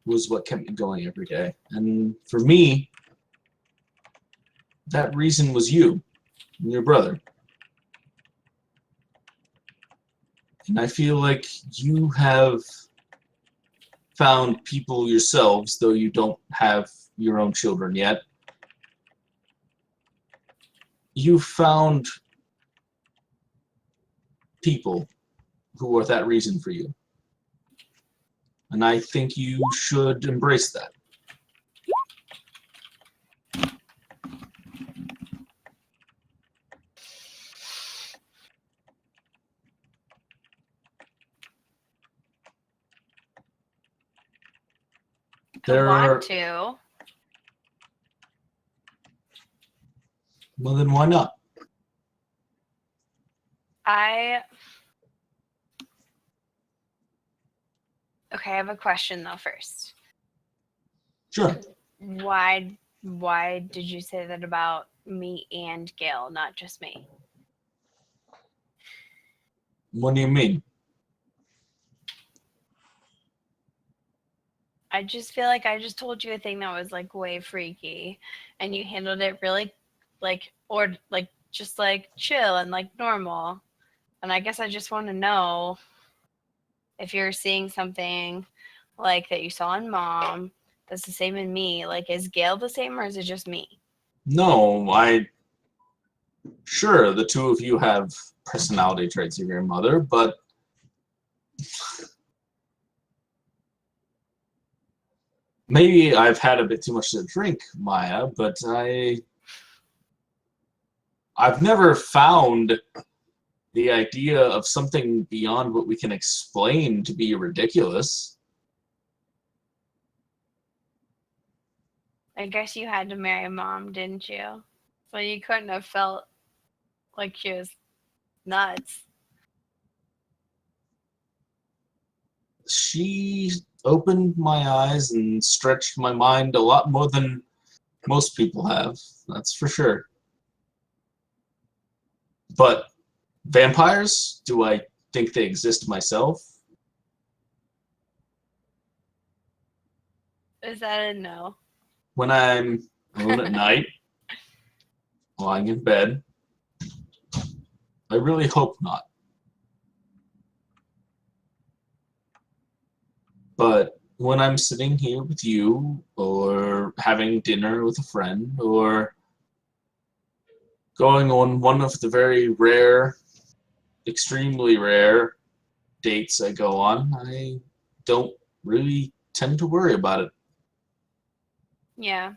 was what kept me going every day. And for me, that reason was you and your brother. And I feel like you have found people yourselves, though you don't have your own children yet. You found people who are that reason for you. And I think you should embrace that. I want to. Well, then why not? Okay, I have a question though first. Sure. Why did you say that about me and Gail, not just me? What do you mean? I just feel like I just told you a thing that was like way freaky and you handled it really just like chill and like normal. And I guess I just want to know if you're seeing something like that you saw in Mom that's the same in me. Like, is Gail the same or is it just me? No, sure, the two of you have personality traits of your mother, but maybe I've had a bit too much to drink, Maya, but I've never found the idea of something beyond what we can explain to be ridiculous. I guess you had to marry Mom, didn't you? So you couldn't have felt like she was nuts. She opened my eyes and stretched my mind a lot more than most people have, that's for sure. But vampires? Do I think they exist myself? Is that a no? When I'm alone at night, lying in bed, I really hope not. But when I'm sitting here with you, or having dinner with a friend, or going on one of the very rare, extremely rare dates I go on, I don't really tend to worry about it. Yeah.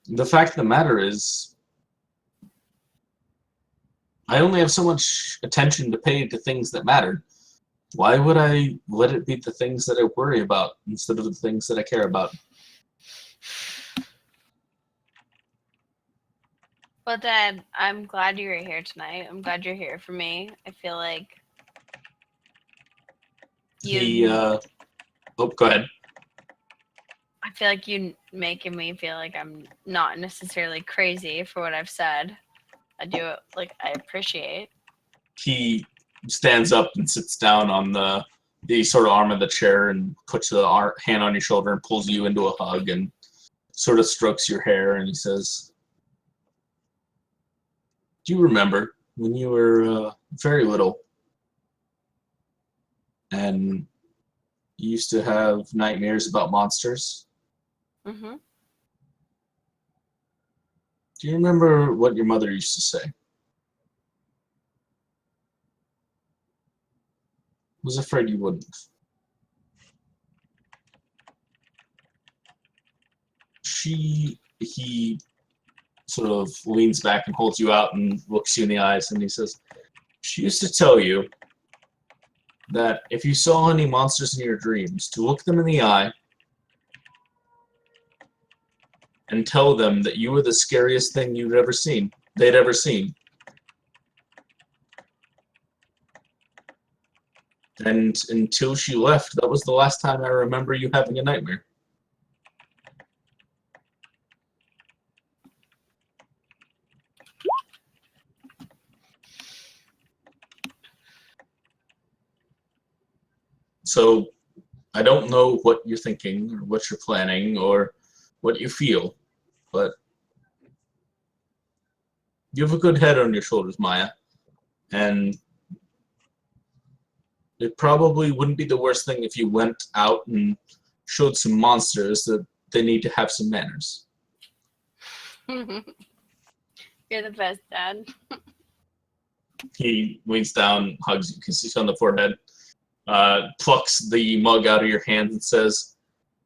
The fact of the matter is, I only have so much attention to pay to things that matter. Why would I let it be the things that I worry about instead of the things that I care about? Well, Dad, I'm glad you were here tonight. I'm glad you're here for me. I feel like Oh, go ahead. I feel like you making me feel like I'm not necessarily crazy for what I've said. I do, like, I appreciate. He stands up and sits down on the sort of arm of the chair and puts the hand on your shoulder and pulls you into a hug and sort of strokes your hair, and he says, do you remember when you were very little and you used to have nightmares about monsters? Mm-hmm. Do you remember what your mother used to say? Was afraid you wouldn't. He sort of leans back and holds you out and looks you in the eyes, and he says, she used to tell you that if you saw any monsters in your dreams, to look them in the eye and tell them that you were the scariest thing they'd ever seen. And until she left, that was the last time I remember you having a nightmare. So I don't know what you're thinking or what you're planning or what you feel, but you have a good head on your shoulders, Maya, and it probably wouldn't be the worst thing if you went out and showed some monsters that they need to have some manners. You're the best, Dad. He leans down, hugs you, kisses you on the forehead, plucks the mug out of your hand and says,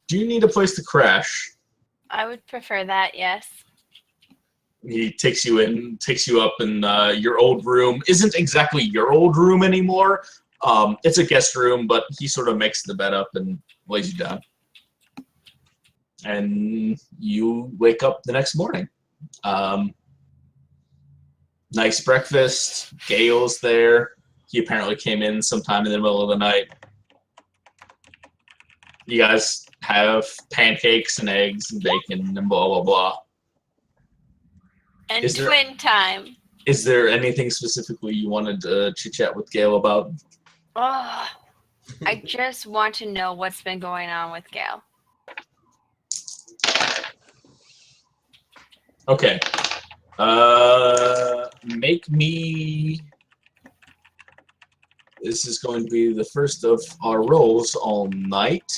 do you need a place to crash? I would prefer that, yes. He takes you up in your old room. Isn't exactly your old room anymore. It's a guest room, but he sort of makes the bed up and lays you down. And you wake up the next morning. Nice breakfast. Gale's there. He apparently came in sometime in the middle of the night. You guys have pancakes and eggs and bacon and blah, blah, blah. And twin time. Is there anything specifically you wanted to chit-chat with Gale about? Oh, I just want to know what's been going on with Gale. Okay. Make me... This is going to be the first of our rolls all night.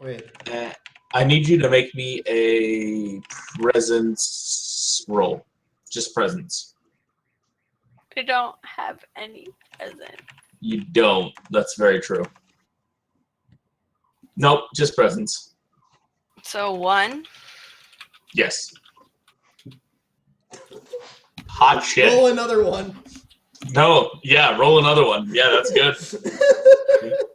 Wait. I need you to make me a presence roll. Just presence. I don't have any present. You don't. That's very true. Nope, just presence. So 1. Yes. Hot shit. Roll another one. No, yeah, roll another one. Yeah, that's good.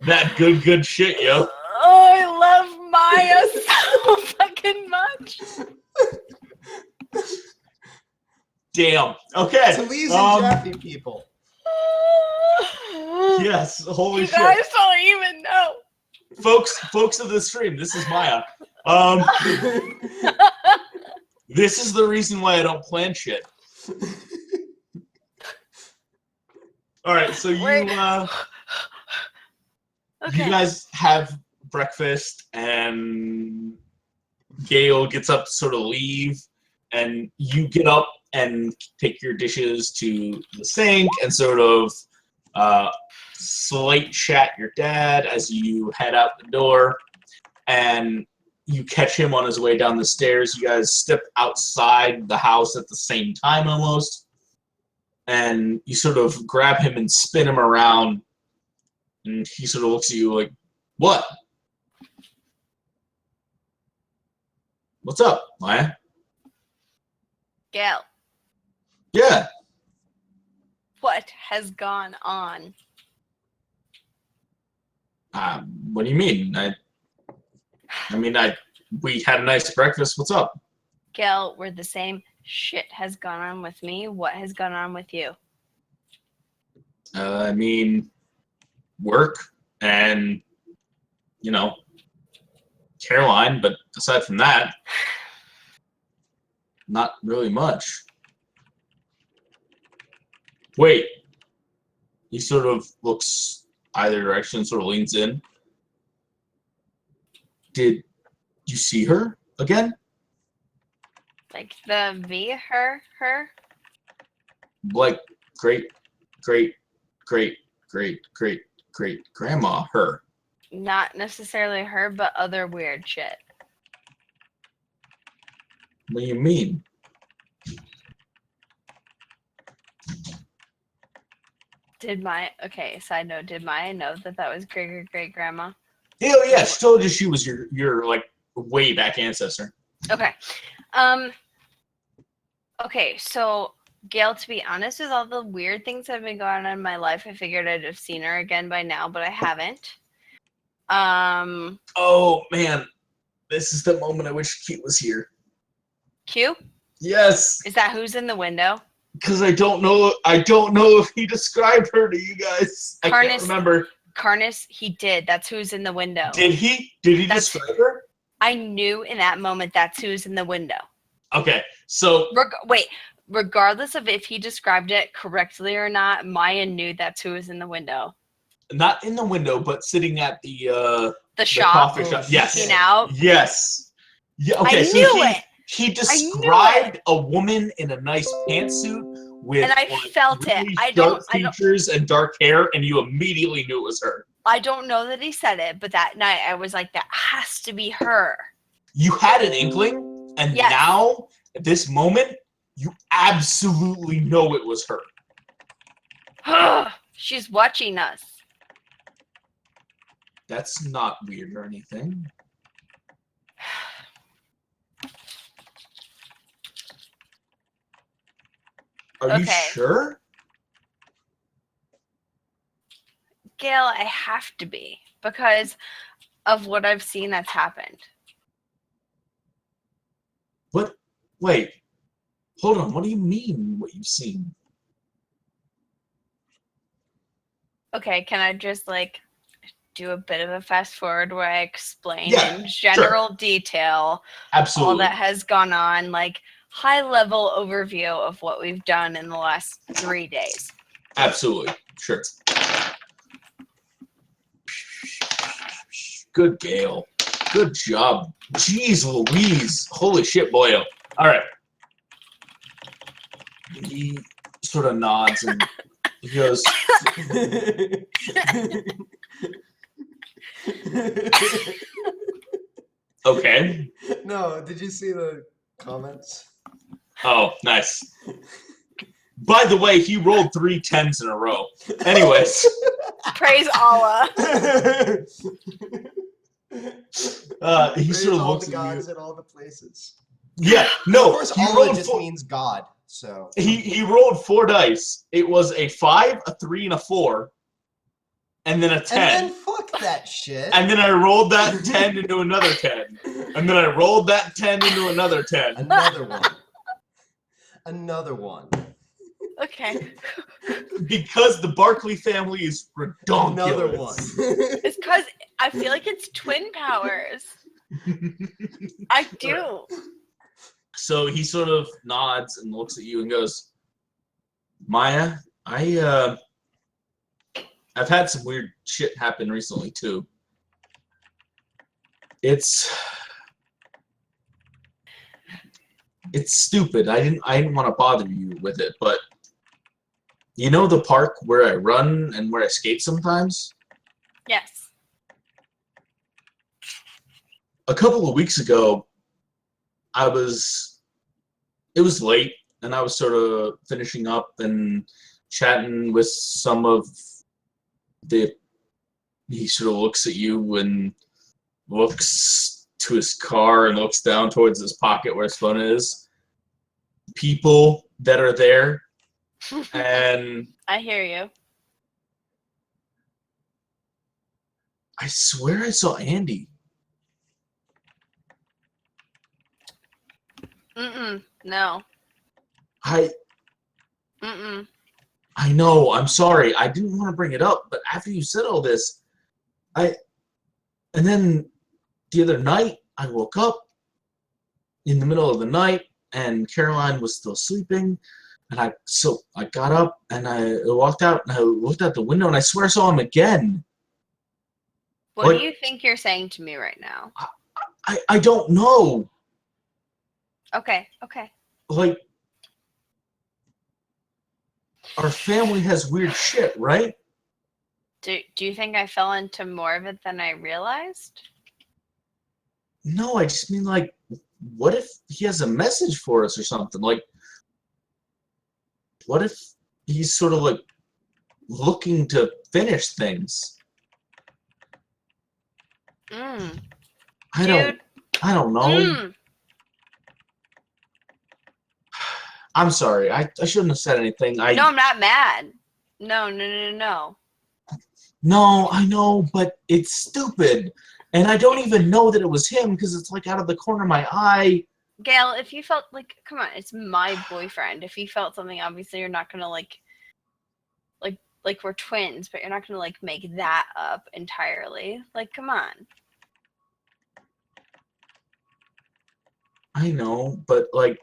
That good shit, yo. Oh, I love Maya so fucking much. Damn. Okay. Talese and Jaffe people. Yes, holy You shit. guys don't even know. Folks of the stream, this is Maya. This is the reason why I don't plan shit. All right, so you Okay. you guys have breakfast, and Gale gets up to sort of leave, and you get up and take your dishes to the sink and sort of slight chat your dad as you head out the door, and you catch him on his way down the stairs. You guys step outside the house at the same time almost, and you sort of grab him and spin him around, and he sort of looks at you like, "What? What's up, Maya?" Gale, "Yeah." what has gone on? What do you mean? We had a nice breakfast. What's up? Gale, we're the same. Shit has gone on with me. What has gone on with you? Work and, Caroline, but aside from that, not really much. Wait. He sort of looks either direction, sort of leans in. Did you see her again? Like the V, her? Like great grandma, her. Not necessarily her, but other weird shit. What do you mean? Side note, did Maya know that was great grandma? Hell yeah, she told you she was your like way back ancestor. Okay. Okay, so Gail, to be honest, with all the weird things that have been going on in my life, I figured I'd have seen her again by now, but I haven't. Oh man, this is the moment I wish Q was here. Q? Yes. Is that who's in the window? Because I don't know if he described her to you guys. I can't remember. Karnis, he did. That's who's in the window. Did he? Did he describe her? I knew in that moment that's who's in the window. Okay, so regardless of if he described it correctly or not, Maya knew that's who was in the window. Not in the window, but sitting at the shop. coffee shop. Yes. Looking out. Yes. Yeah. Okay. I knew it. He described a woman in a nice pantsuit with and I felt really it. Dark features and dark hair, and you immediately knew it was her. I don't know that he said it, but that night I was like, that has to be her. You had an inkling, and now, at this moment, you absolutely know it was her. She's watching us. That's not weird or anything. Are you sure? Gail, I have to be, because of what I've seen that's happened. What? Wait. Hold on. What do you mean, what you've seen? Okay, can I just like do a bit of a fast forward where I explain Yeah, in general detail Absolutely. all that has gone on, like high level overview of what we've done in the last 3 days. Absolutely. Sure. Good, Gale. Good job. Jeez Louise. Holy shit, boyo. All right. He sort of nods and he goes, okay. No, did you see the comments? Oh, nice. By the way, he rolled 3 10s in a row. Anyways. Praise Allah. He Praise sort of all looks the at you. gods at all the places. Yeah, Of no, course, he Allah rolled just 4. means God. So He rolled 4 dice. It was a 5, a 3, and a 4, and then a 10. and then fuck that shit. And then I rolled that 10 into another 10. And then I rolled that 10 into another 10. Another one. Another one. Okay. Because the Barkley family is redonkulous. Another one. It's because I feel like it's twin powers. I do. So he sort of nods and looks at you and goes, Maya, I've had some weird shit happen recently too. It's stupid. I didn't want to bother you with it, but you know the park where I run and where I skate sometimes? Yes. A couple of weeks ago, it was late and I was sort of finishing up and chatting with some of he sort of looks at you and looks to his car and looks down towards his pocket where his phone is. People that are there, and I hear you. I swear I saw Andy. No. I know, I'm sorry. I didn't want to bring it up, but after you said all this, and then the other night, I woke up in the middle of the night, and Caroline was still sleeping, and I got up, and I walked out, and I looked out the window, and I swear I saw him again. What do you think you're saying to me right now? I don't know. Okay. Like, our family has weird shit, right? Do you think I fell into more of it than I realized? No, I just mean, like, what if he has a message for us or something? Like, what if he's sort of, like, looking to finish things? I don't know. I'm sorry. I shouldn't have said anything. No, I'm not mad. No. No, I know, but it's stupid. And I don't even know that it was him because it's like out of the corner of my eye. Gail, if you felt like, come on, it's my boyfriend. If you felt something, obviously you're not gonna like we're twins, but you're not gonna like make that up entirely. Like, come on. I know, but like,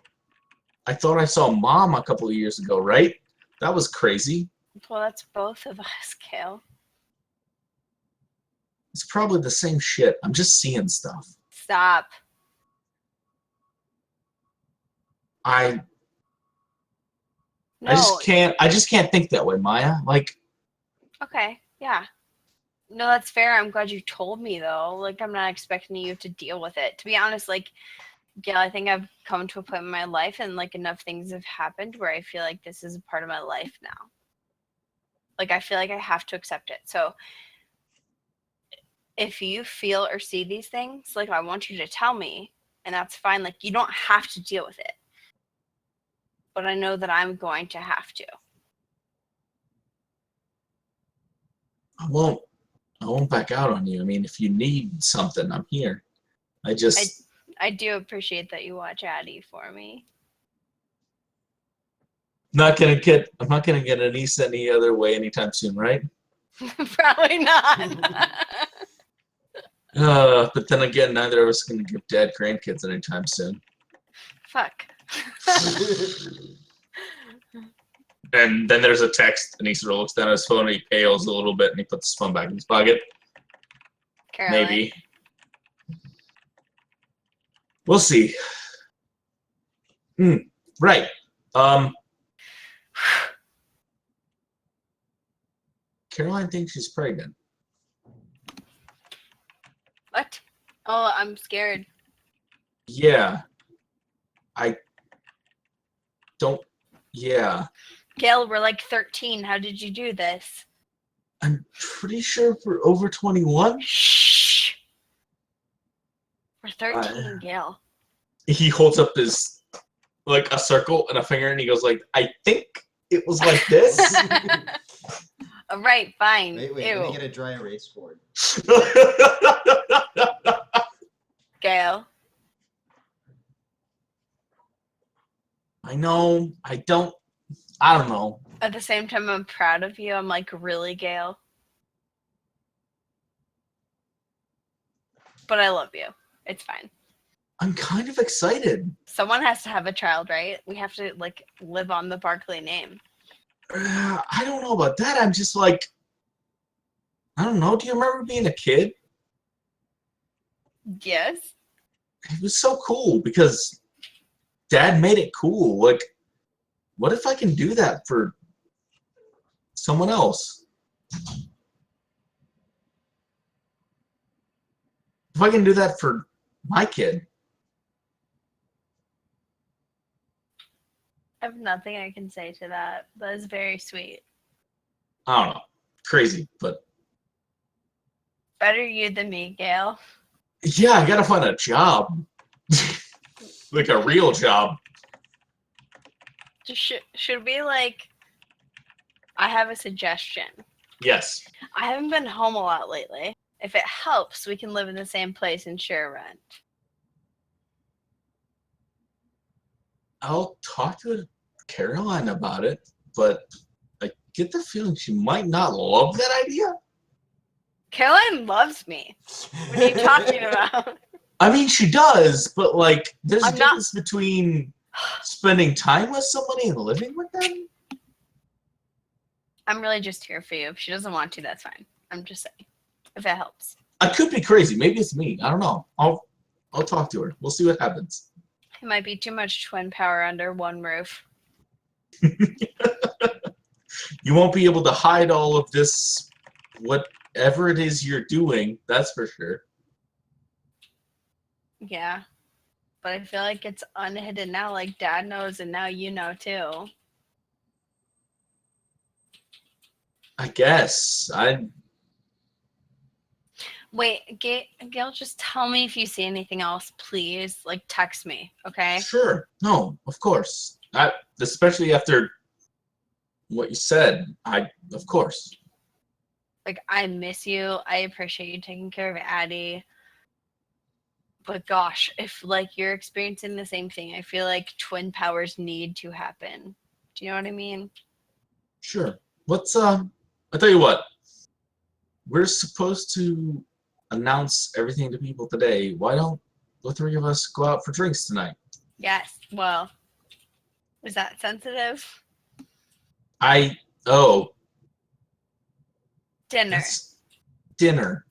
I thought I saw Mom a couple of years ago, right? That was crazy. Well, that's both of us, Gail. It's probably the same shit. I'm just seeing stuff. Stop. I No. I just can't think that way, Maya. Like, Okay, yeah. No, that's fair. I'm glad you told me though. Like, I'm not expecting you to deal with it. To be honest, like, Gail, I think I've come to a point in my life and like enough things have happened where I feel like this is a part of my life now. Like, I feel like I have to accept it. So if you feel or see these things, like, I want you to tell me, and that's fine. Like, you don't have to deal with it. But I know that I'm going to have to. I won't. I won't back out on you. I mean, if you need something, I'm here. I do appreciate that you watch Addie for me. I'm not gonna get a niece any other way anytime soon, right? Probably not. But then again, neither of us are gonna give Dad grandkids anytime soon. Fuck. And then there's a text, and he sort of looks down at his phone, and he pales a little bit, and he puts his phone back in his pocket. Caroline. Maybe. We'll see. Right. Caroline thinks she's pregnant. What? Oh, I'm scared. Yeah. Yeah. Gail, we're like 13. How did you do this? I'm pretty sure we're over 21. Shh. We're 13, Gail. He holds up his, like, a circle and a finger, and he goes like, I think it was like this. All right, fine. Wait, Ew. let me get a dry erase board. Gail. I know. I don't know. At the same time, I'm proud of you. I'm like, really, Gail? But I love you. It's fine. I'm kind of excited. Someone has to have a child, right? We have to, like, live on the Barkley name. I don't know about that. I'm just like, I don't know. Do you remember being a kid? Yes. It was so cool because Dad made it cool. Like, what if I can do that for someone else? If I can do that for my kid. I have nothing I can say to that. That is very sweet. I don't know. Crazy, but Better you than me, Gail. yeah, I gotta find a job. Like a real job. Should we, like... I have a suggestion. Yes. I haven't been home a lot lately. If it helps, we can live in the same place and share rent. I'll talk to Caroline about it, but I get the feeling she might not love that idea. Caroline loves me. What are you talking about? I mean, she does, but like, there's a I'm not- difference between spending time with somebody and living with them. I'm really just here for you. If she doesn't want to, that's fine. I'm just saying. If it helps. I could be crazy. Maybe it's me. I don't know. I'll talk to her. We'll see what happens. It might be too much twin power under one roof. You won't be able to hide all of this, whatever it is you're doing. That's for sure. Yeah. But I feel like it's unhidden now. Like, Dad knows, and now you know, too. I guess. Wait, Gail, just tell me if you see anything else, please. Like, text me, okay? Sure. No, of course. Especially after what you said. Of course. Like, I miss you. I appreciate you taking care of Addie. But gosh, if, like, you're experiencing the same thing, I feel like twin powers need to happen. Do you know what I mean? Sure. I tell you what. We're supposed to announce everything to people today. Why don't the three of us go out for drinks tonight? Yes. Well, is that sensitive? Dinner. Dinner.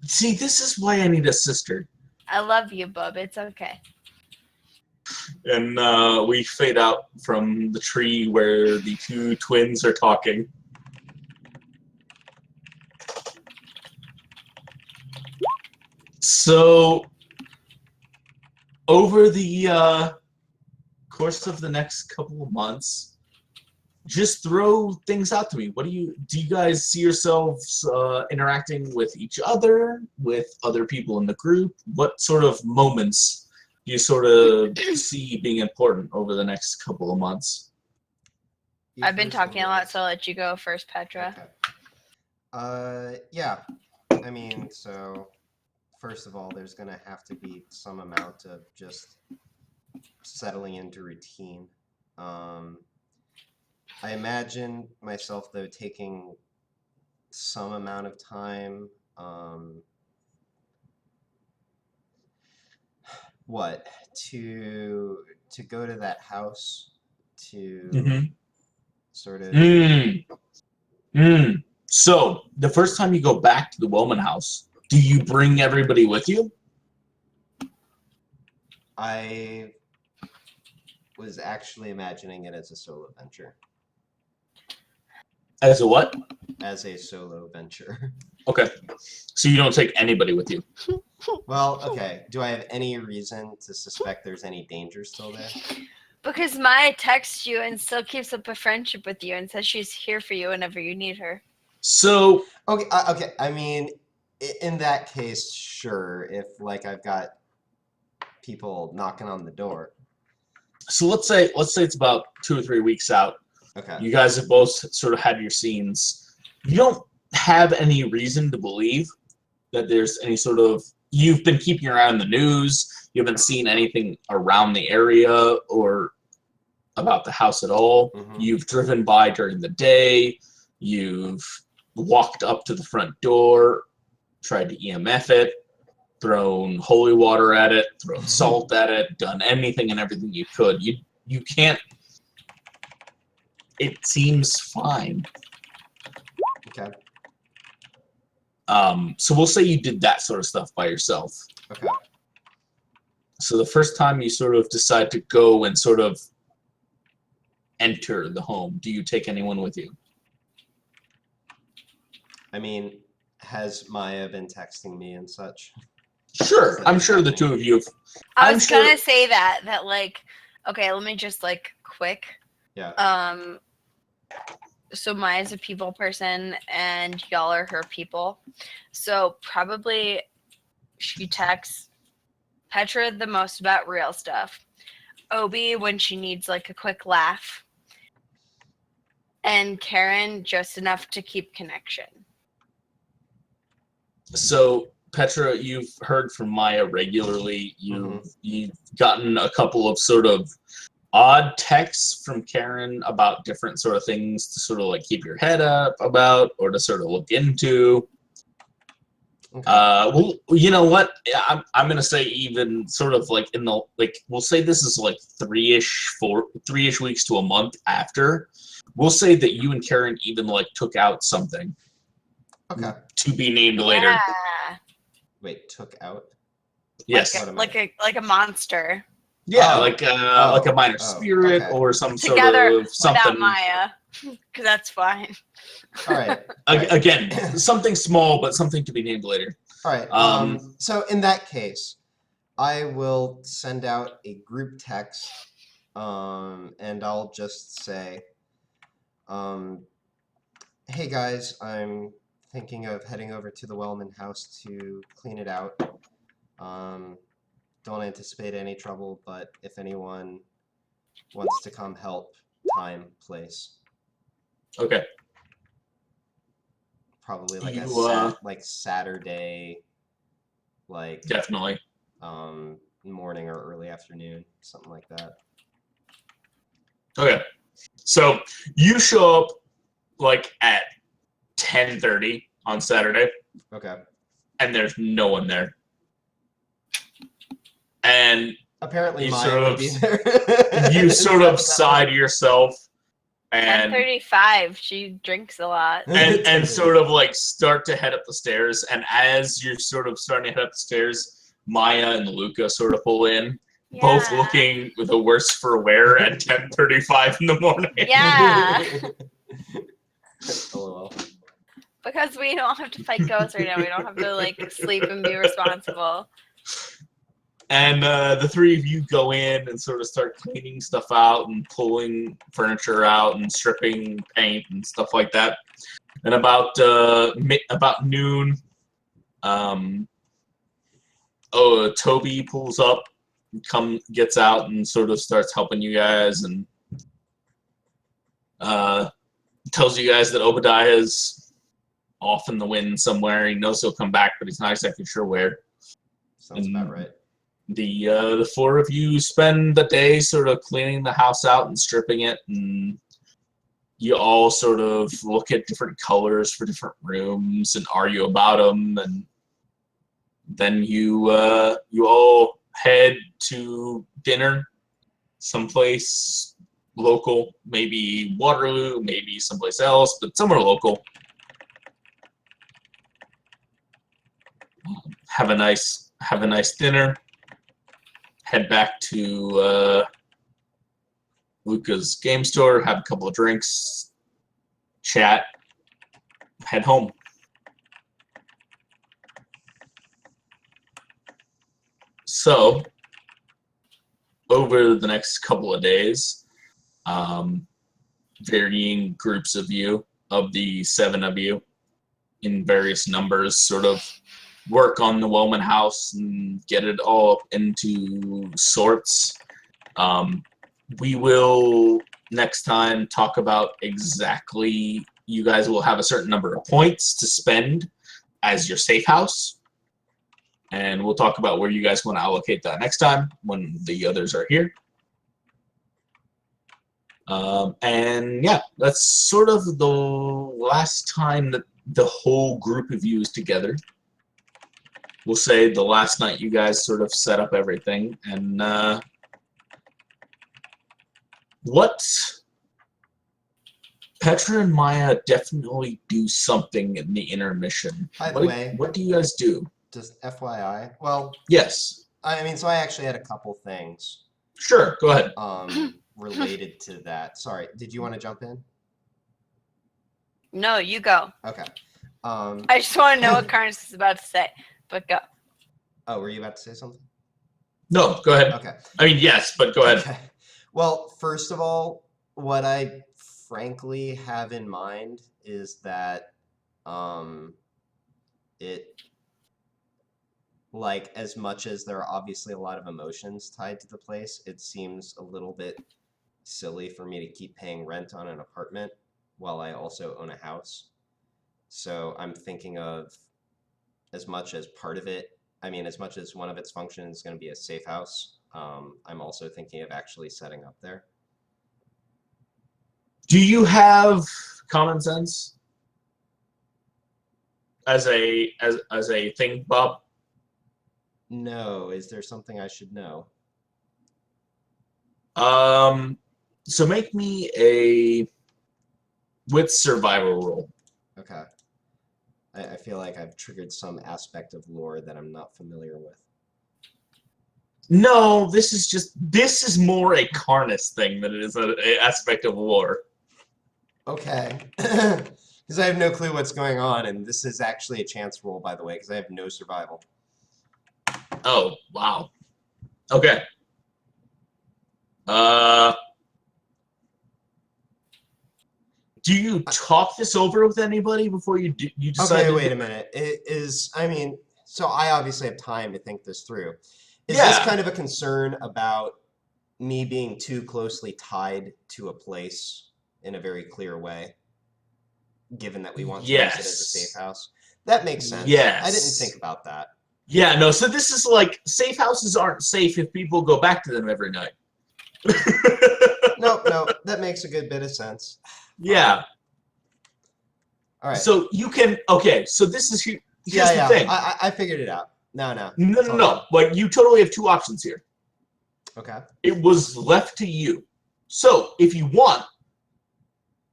See, this is why I need a sister. I love you, bub. It's okay. And we fade out from the tree where the two twins are talking. So, over the course of the next couple of months, just throw things out to me. Do you guys see yourselves interacting with each other, with other people in the group? What sort of moments do you sort of see being important over the next couple of months? You I've been first, talking a Elise. lot, so I'll let you go first, Petra. Okay. Yeah. I mean, so first of all, there's gonna have to be some amount of just settling into routine. Um, I imagine myself though taking some amount of time. What to go to that house to Mm-hmm. sort of. Mm. Mm. So the first time you go back to the Wellman house, do you bring everybody with you? I was actually imagining it as a solo venture. As a what? As a solo venture. Okay. So you don't take anybody with you. Well, okay. Do I have any reason to suspect there's any danger still there? Because Maya texts you and still keeps up a friendship with you and says she's here for you whenever you need her. So Okay, okay. I mean, in that case, sure. If like I've got people knocking on the door. let's say it's about 2 or 3 weeks out. Okay. You guys have both sort of had your scenes. You don't have any reason to believe that there's any sort of. You've been keeping your eye on the news. You haven't seen anything around the area or about the house at all. Mhm. You've driven by during the day. You've walked up to the front door, tried to EMF it, thrown holy water at it, thrown salt at it, done anything and everything you could. You can't. It seems fine. Okay. So we'll say you did that sort of stuff by yourself. Okay. So the first time you sort of decide to go and sort of enter the home, do you take anyone with you? I mean, has Maya been texting me and such? Sure. Is I'm that sure the happening? two of you have. I I'm was sure- gonna say that like, okay, let me just like quick. Yeah. So Maya's a people person and y'all are her people. So probably she texts Petra the most about real stuff. Obi when she needs like a quick laugh. And Karen just enough to keep connection. So Petra, you've heard from Maya regularly. You've gotten a couple of sort of odd texts from Karen about different sort of things to sort of like keep your head up about or to sort of look into. Okay. Well, you know what? I'm gonna say even sort of like in the like we'll say this is like 3-ish weeks to a month after. We'll say that you and Karen even like took out something Okay. to be named later. Yeah. Wait, took out? Yes. What am Like a monster. Yeah, Oh. like a minor Oh, spirit okay. or some Together sort of something. without Maya. Because that's fine. All right. All right. Again, something small, but something to be named later. All right. So in that case, I will send out a group text, and I'll just say, "Hey guys, I'm thinking of heading over to the Wellman house to clean it out. Don't anticipate any trouble, but if anyone wants to come help, time, place." Okay. Probably like like Saturday, like Definitely. morning or early afternoon, something like that. Okay. So you show up like at 10:30 on Saturday, Okay. and there's no one there. And Apparently you Maya sort would of- be there. you sort of sigh to yourself and 10:35. She drinks a lot. and sort of like start to head up the stairs. And as you're sort of starting to head up the stairs, Maya and Luca sort of pull in, both Yeah. looking the worse for wear at 10:35 in the morning. Yeah. LOL. Because we don't have to fight ghosts right now. We don't have to like sleep and be responsible. And the three of you go in and sort of start cleaning stuff out and pulling furniture out and stripping paint and stuff like that. And about noon, Toby pulls up, gets out and sort of starts helping you guys and tells you guys that Obadiah's off in the wind somewhere. He knows he'll come back, but he's not exactly sure where. Sounds about right. The four of you spend the day sort of cleaning the house out and stripping it, and you all sort of look at different colors for different rooms and argue about them, and then you all head to dinner someplace local, maybe Waterloo, maybe someplace else, but somewhere local. Have a nice dinner. Head back to Luca's game store, have a couple of drinks, chat, head home. So, over the next couple of days, varying groups of you, of the 7 of you, in various numbers, sort of work on the Wellman house and get it all up into sorts. We will next time talk about exactly, you guys will have a certain number of points to spend as your safe house. And we'll talk about where you guys want to allocate that next time when the others are here. And yeah, that's sort of the last time that the whole group of you is together. We'll say the last night you guys sort of set up everything. And what Petra and Maya definitely do something in the intermission. By the way, what do you guys do? Just FYI. Well, yes. I mean, so I actually had a couple things. Sure, go ahead. Related to that. Sorry, did you want to jump in? No, you go. Okay. I just want to know what Karnis is about to say, but go. Oh, were you about to say something? No, go ahead. Okay. I mean, yes, but go ahead. Okay. Well, first of all, what I frankly have in mind is that like, as much as there are obviously a lot of emotions tied to the place, it seems a little bit silly for me to keep paying rent on an apartment while I also own a house. So I'm thinking of, as much as part of it, I mean, as much as one of its functions is going to be a safe house, I'm also thinking of actually setting up there. Do you have common sense as a thing, Bob? No, is there something I should know? So make me a with survival roll. Okay. I feel like I've triggered some aspect of lore that I'm not familiar with. No, this is more a Karnis thing than it is an aspect of lore. Okay. Because I have no clue what's going on, and this is actually a chance roll, by the way, because I have no survival. Oh, wow. Okay. Do you talk this over with anybody before you decide? Okay, wait a minute. It is, I mean, so I obviously have time to think this through. Is Yeah. this kind of a concern about me being too closely tied to a place in a very clear way, given that we want to use it as a safe house? That makes sense. Yes. I didn't think about that. Yeah, no, so this is like, safe houses aren't safe if people go back to them every night. No, that makes a good bit of sense. Yeah. All right. So you can, okay, so this is, here's yeah. the thing. I figured it out. No. No. Like, you totally have two options here. Okay. It was left to you. So, if you want,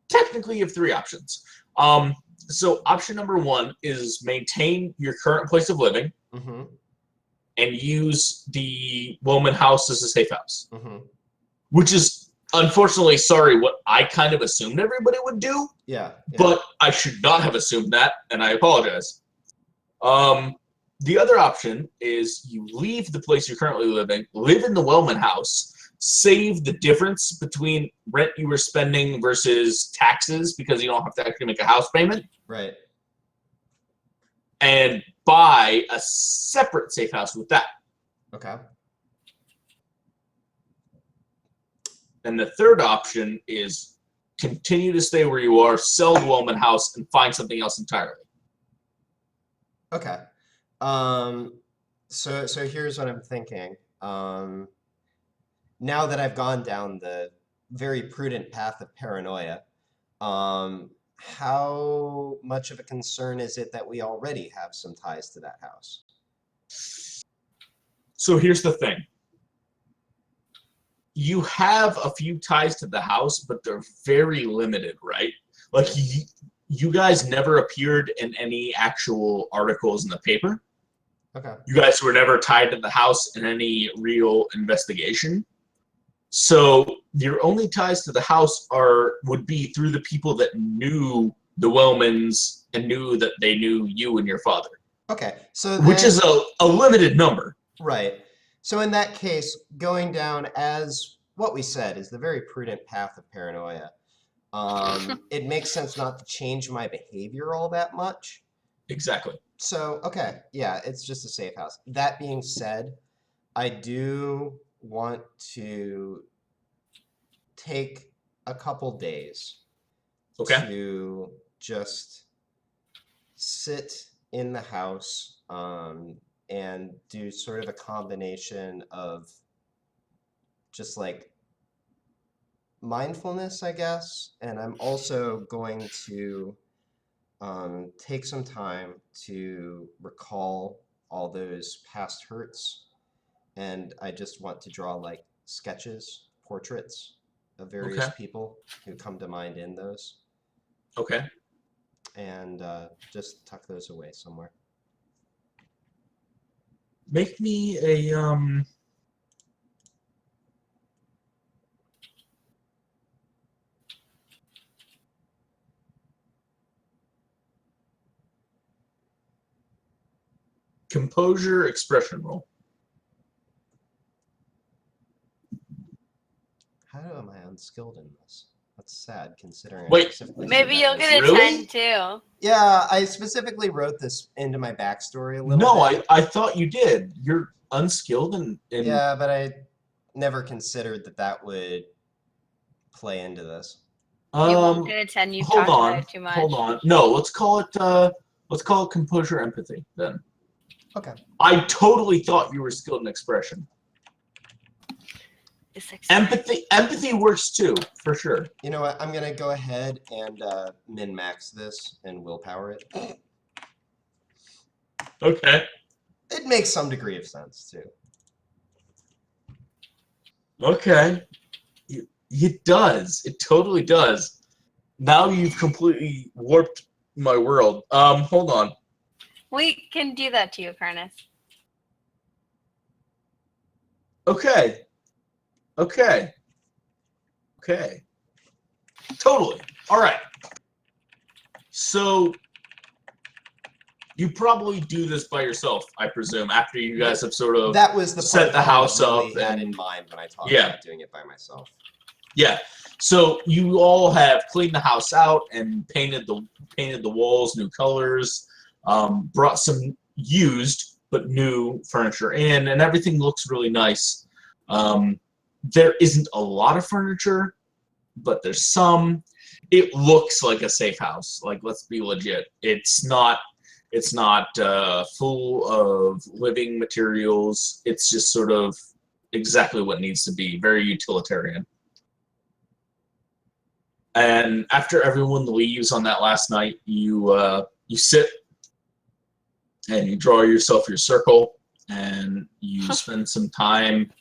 technically you have three options. So option number one is maintain your current place of living and use the Wellman house as a safe house. Which is, unfortunately, sorry, what I kind of assumed everybody would do. Yeah. But I should not have assumed that, and I apologize. The other option is you leave the place you're currently living, live in the Wellman house, save the difference between rent you were spending versus taxes because you don't have to actually make a house payment. Right. And buy a separate safe house with that. Okay. And the third option is continue to stay where you are, sell the Wellman house, and find something else entirely. Okay. So here's what I'm thinking. Now that I've gone down the very prudent path of paranoia, how much of a concern is it that we already have some ties to that house? So here's the thing. You have a few ties to the house, but they're very limited, right? Like, Sure. you guys never appeared in any actual articles in the paper. Okay. You guys were never tied to the house in any real investigation. So your only ties to the house would be through the people that knew the Wellmans and knew that they knew you and your father, Okay. So which then, is a limited number. right. So in that case, going down as what we said is the very prudent path of paranoia. It makes sense not to change my behavior all that much. Exactly. So, okay, yeah, it's just a safe house. That being said, I do want to take a couple days Okay. to just sit in the house and do sort of a combination of just like mindfulness, I guess. And I'm also going to take some time to recall all those past hurts. And I just want to draw like sketches, portraits of various Okay. people who come to mind in those, Okay. and just tuck those away somewhere. Make me a composure expression roll. How am I unskilled in this? That's sad, considering I Wait, specifically said Maybe that you'll was. get a Really? 10 too. Yeah, I specifically wrote this into my backstory a little No, bit. I thought you did. You're unskilled in Yeah, but I never considered that that would play into this. You won't get a 10. You've hold talked about on. it too much. Hold on. No, let's call it composure empathy then. Okay. I totally thought you were skilled in expression. It's like Empathy works too, for sure. You know what? I'm gonna go ahead and min-max this and willpower it. Okay. It makes some degree of sense too. Okay. It does. It totally does. Now you've completely warped my world. Hold on. We can do that to you, Karnis. Okay. Okay. Okay. Totally. All right. So you probably do this by yourself, I presume, after you guys have sort of That was the set part the that house I really up had and in mind when I talked Yeah. about doing it by myself. yeah. So you all have cleaned the house out and painted the walls new colors, brought some used but new furniture in, and everything looks really nice. There isn't a lot of furniture, but there's some. It looks like a safe house. Like, let's be legit. It's not full of living materials. It's just sort of exactly what needs to be. Very utilitarian. And after everyone leaves on that last night, you sit and you draw yourself your circle, and you spend some time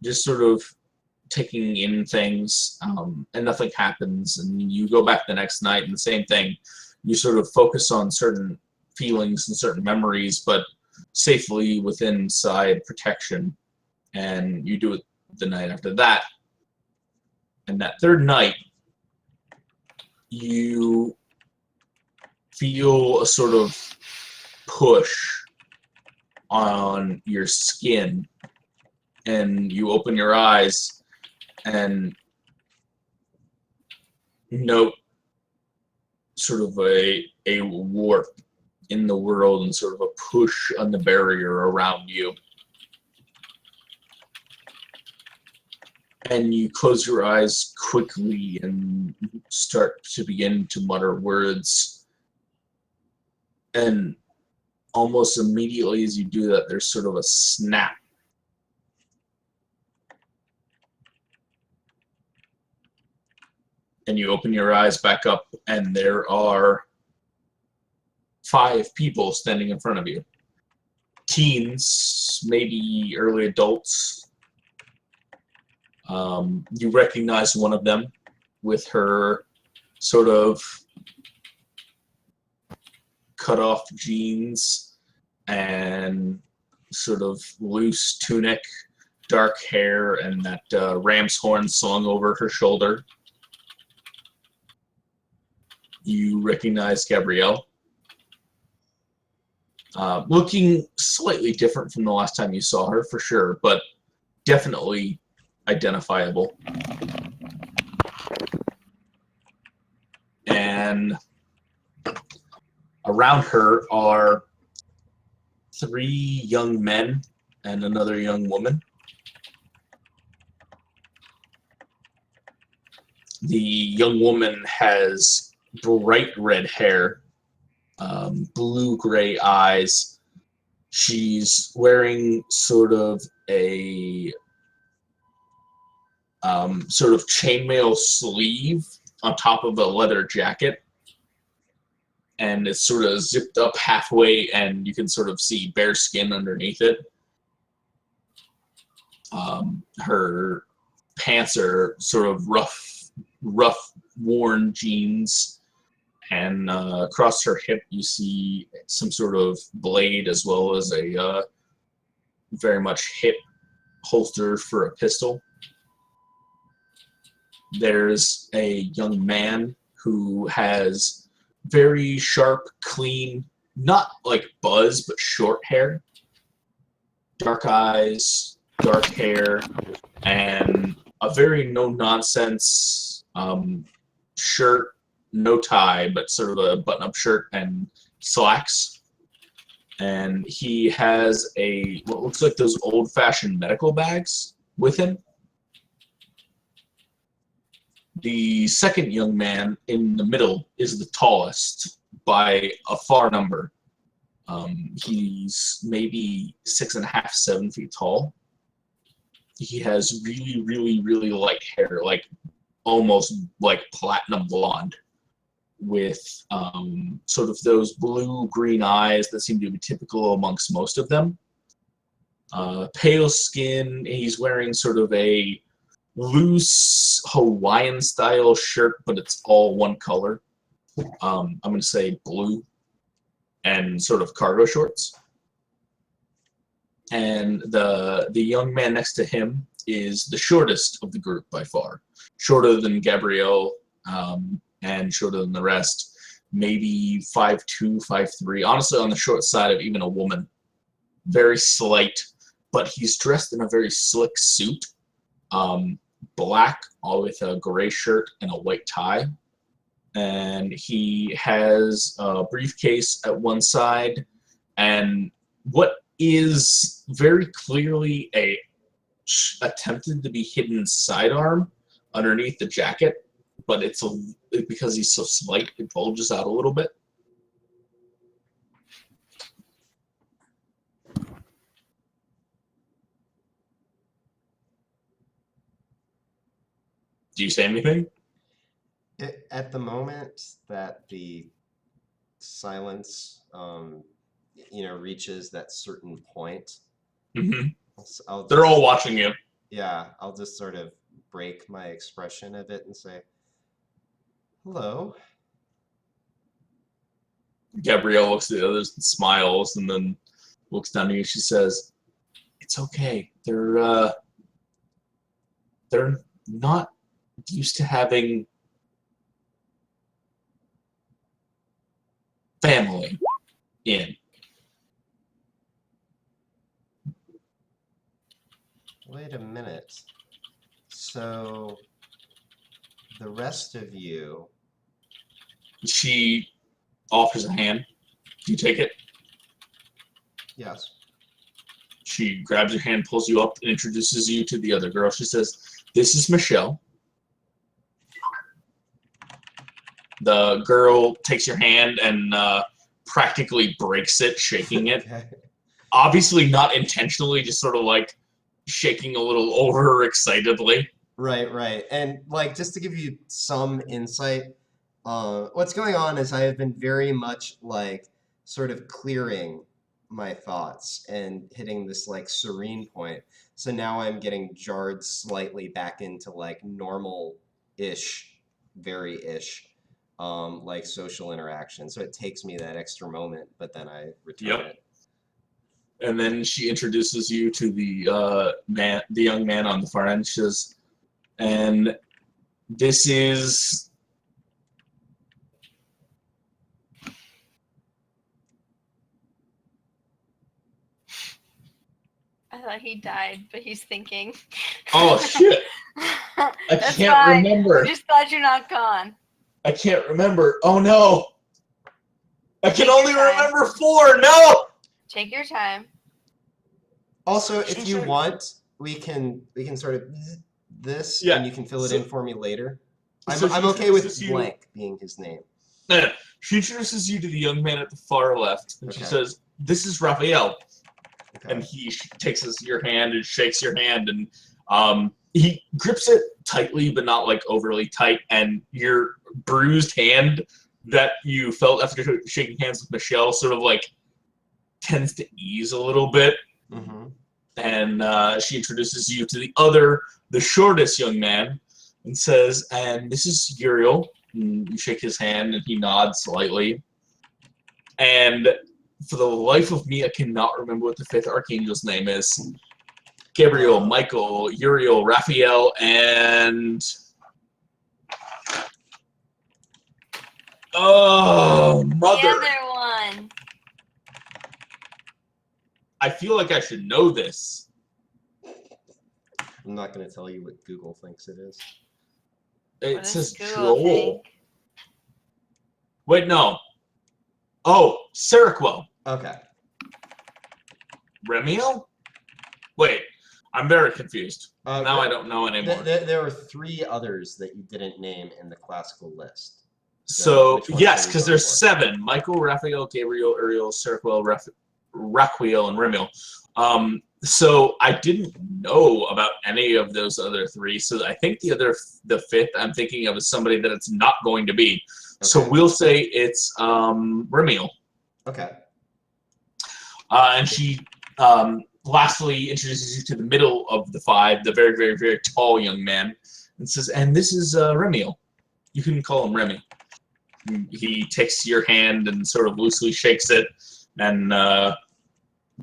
just sort of taking in things, and nothing happens. And you go back the next night, and the same thing. You sort of focus on certain feelings and certain memories, but safely within inside protection. And you do it the night after that. And that third night, you feel a sort of push on your skin, and you open your eyes and note sort of a warp in the world and sort of a push on the barrier around you. And you close your eyes quickly and start to begin to mutter words. And almost immediately as you do that, there's sort of a snap. And you open your eyes back up, and there are 5 people standing in front of you. Teens, maybe early adults. You recognize one of them with her sort of cut off jeans and sort of loose tunic, dark hair, and that ram's horn slung over her shoulder. You recognize Gabrielle. Looking slightly different from the last time you saw her, for sure, but definitely identifiable. And around her are 3 young men and another young woman. The young woman has bright red hair, blue-gray eyes. She's wearing sort of a sort of chainmail sleeve on top of a leather jacket, and it's sort of zipped up halfway, and you can sort of see bare skin underneath it. Her pants are sort of rough, worn jeans, and across her hip you see some sort of blade as well as a very much hip holster for a pistol. There's a young man who has very sharp, clean, not like Buzz, but short hair, dark eyes, dark hair, and a very no-nonsense shirt, no tie, but sort of a button-up shirt and slacks. And he has what looks like those old-fashioned medical bags with him. The second young man in the middle is the tallest by a far number. He's maybe 6.5, 7 feet tall. He has really, really, really light hair, like almost like platinum blonde, with sort of those blue-green eyes that seem to be typical amongst most of them. Pale skin. He's wearing sort of a loose Hawaiian-style shirt, but it's all one color. I'm going to say blue, and sort of cargo shorts. And the young man next to him is the shortest of the group by far. Shorter than Gabrielle, and shorter than the rest. Maybe 5'2", 5'3". Honestly, on the short side of even a woman. Very slight, but he's dressed in a very slick suit. Black, all with a gray shirt and a white tie. And he has a briefcase at one side, and what is very clearly attempted to be hidden sidearm underneath the jacket, but because he's so slight, it bulges out a little bit. Do you say anything? At the moment that the silence, reaches that certain point, They're all watching you. Yeah, I'll just sort of break my expression of it and say, "Hello." Gabrielle looks at the others and smiles, and then looks down at you. She says, "It's okay. They're not used to having family in." Wait a minute. So the rest of you... She offers a hand. Do you take it? Yes. She grabs your hand, pulls you up, and introduces you to the other girl. She says, "This is Michelle." The girl takes your hand and practically breaks it, shaking it. Okay. Obviously not intentionally, just sort of like shaking a little overexcitedly. Right. And like just to give you some insight, what's going on is I have been very much like sort of clearing my thoughts and hitting this like serene point. So now I'm getting jarred slightly back into like normal-ish, very-ish, like social interaction. So it takes me that extra moment, but then I return it. And then she introduces you to the young man on the far end. She says, and this is... I thought he died, but he's thinking. Oh, shit. I That's can't fine. remember. We just thought you're not gone. I can't remember. Oh, no. I can Take your only time. remember 4. No! Take your time. Also, if you want, we can sort of this, Yeah, and you can fill it in for me later. so I'm she okay with introduces you- blank being his name. No. She introduces you to the young man at the far left, and she Okay. says, this is Raphael. Okay. And he takes your hand and shakes your hand, and he grips it tightly, but not like overly tight. And your bruised hand that you felt after shaking hands with Michelle sort of like tends to ease a little bit. Mm-hmm. And she introduces you to the shortest young man, and says, and this is Uriel. And you shake his hand, and he nods slightly. And for the life of me, I cannot remember what the 5th Archangel's name is. Gabriel, Michael, Uriel, Raphael, and... Oh, mother! The other one. I feel like I should know this. I'm not going to tell you what Google thinks it is. It What does says Google Joel. think? Wait, no. Oh, Seroquel. Okay. Remiel? Wait, I'm very confused. Uh, Now I don't know anymore. There are 3 others that you didn't name in the classical list. So which ones yes, are we because going there's for? 7: Michael, Raphael, Gabriel, Uriel, Seroquel, Raquiel, and Remiel. So I didn't know about any of those other 3. So I think the 5th I'm thinking of is somebody that it's not going to be. So Okay. we'll say it's Remiel. Okay. And she lastly introduces you to the middle of the 5, the very, very, very tall young man, and says, and this is Remiel. You can call him Remy. He takes your hand and sort of loosely shakes it, and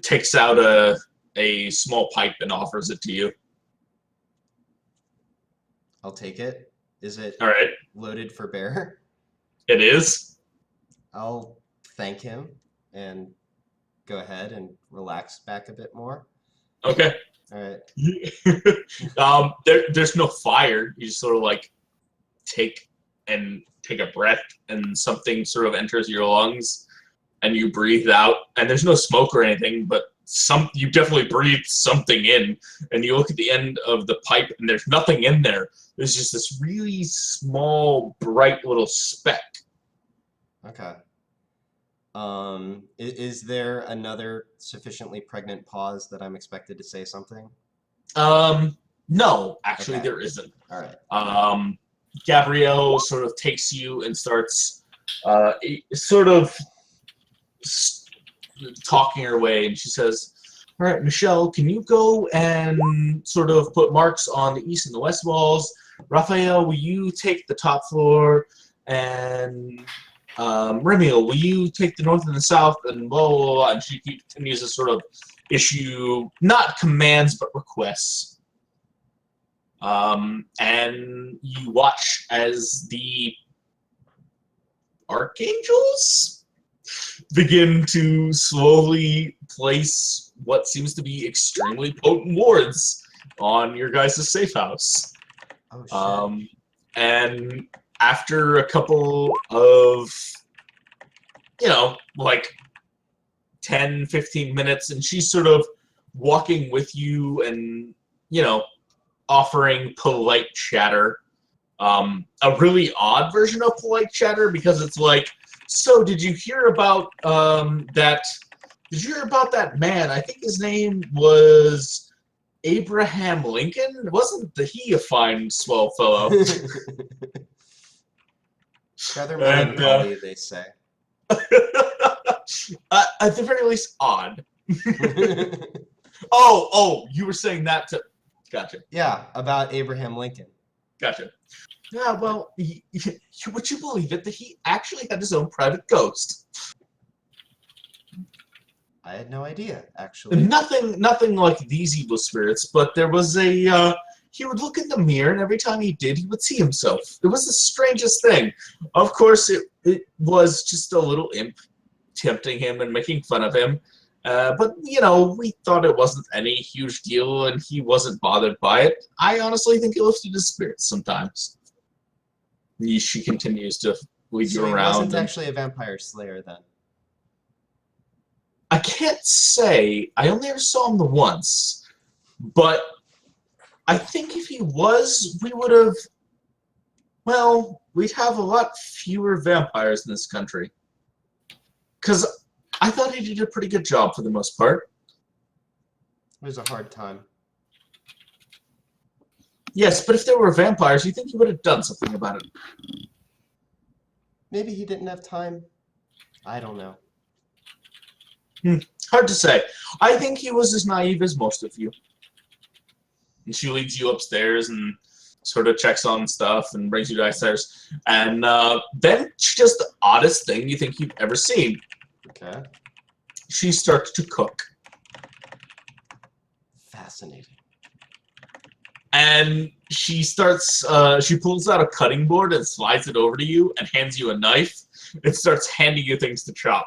takes out a small pipe and offers it to you. I'll take it. Is it All right. loaded for bear? It is. I'll thank him and go ahead and relax back a bit more. Okay. All right. There's no fire. You just sort of like take a breath, and something sort of enters your lungs, and you breathe out, and there's no smoke or anything, but you definitely breathe something in, and you look at the end of the pipe, and there's nothing in there. There's just this really small, bright little speck. Okay. Is there another sufficiently pregnant pause that I'm expected to say something? No, actually, Okay. there isn't. All right. Gabrielle sort of takes you and starts sort of talking her way, and she says, all right, Michelle, can you go and sort of put marks on the east and the west walls? Raphael, will you take the top floor? And Remiel, will you take the north and the south? And blah, blah, blah. And she continues to sort of issue, not commands, but requests. And you watch as the archangels begin to slowly place what seems to be extremely potent wards on your guys' safe house. Oh, shit. And after a couple of, like 10, 15 minutes, and she's sort of walking with you and, offering polite chatter, a really odd version of polite chatter because it's like, so did you hear about that? Did you hear about that man? I think his name was Abraham Lincoln. Wasn't he a fine, swell fellow? Rather melancholy, they say. At the very least, odd. Oh, you were saying that to... Gotcha. Yeah, about Abraham Lincoln. Gotcha. Yeah, well, would you believe it that he actually had his own private ghost? I had no idea, actually. Nothing like these evil spirits, but there was a... he would look in the mirror, and every time he did, he would see himself. It was the strangest thing. Of course, it was just a little imp tempting him and making fun of him. But, you know, we thought it wasn't any huge deal, and he wasn't bothered by it. I honestly think it lifted his spirits sometimes. She continues to lead you So he around. wasn't actually a vampire slayer, then? I can't say. I only ever saw him the once. But I think if he was, we would have... Well, we'd have a lot fewer vampires in this country. Because I thought he did a pretty good job for the most part. It was a hard time. Yes, but if there were vampires, you think he would have done something about it. Maybe he didn't have time. I don't know. Hard to say. I think he was as naive as most of you. And she leads you upstairs and sort of checks on stuff and brings you downstairs. And then she does the oddest thing you think you've ever seen. Okay. She starts to cook. Fascinating. And she starts, she pulls out a cutting board and slides it over to you and hands you a knife and starts handing you things to chop.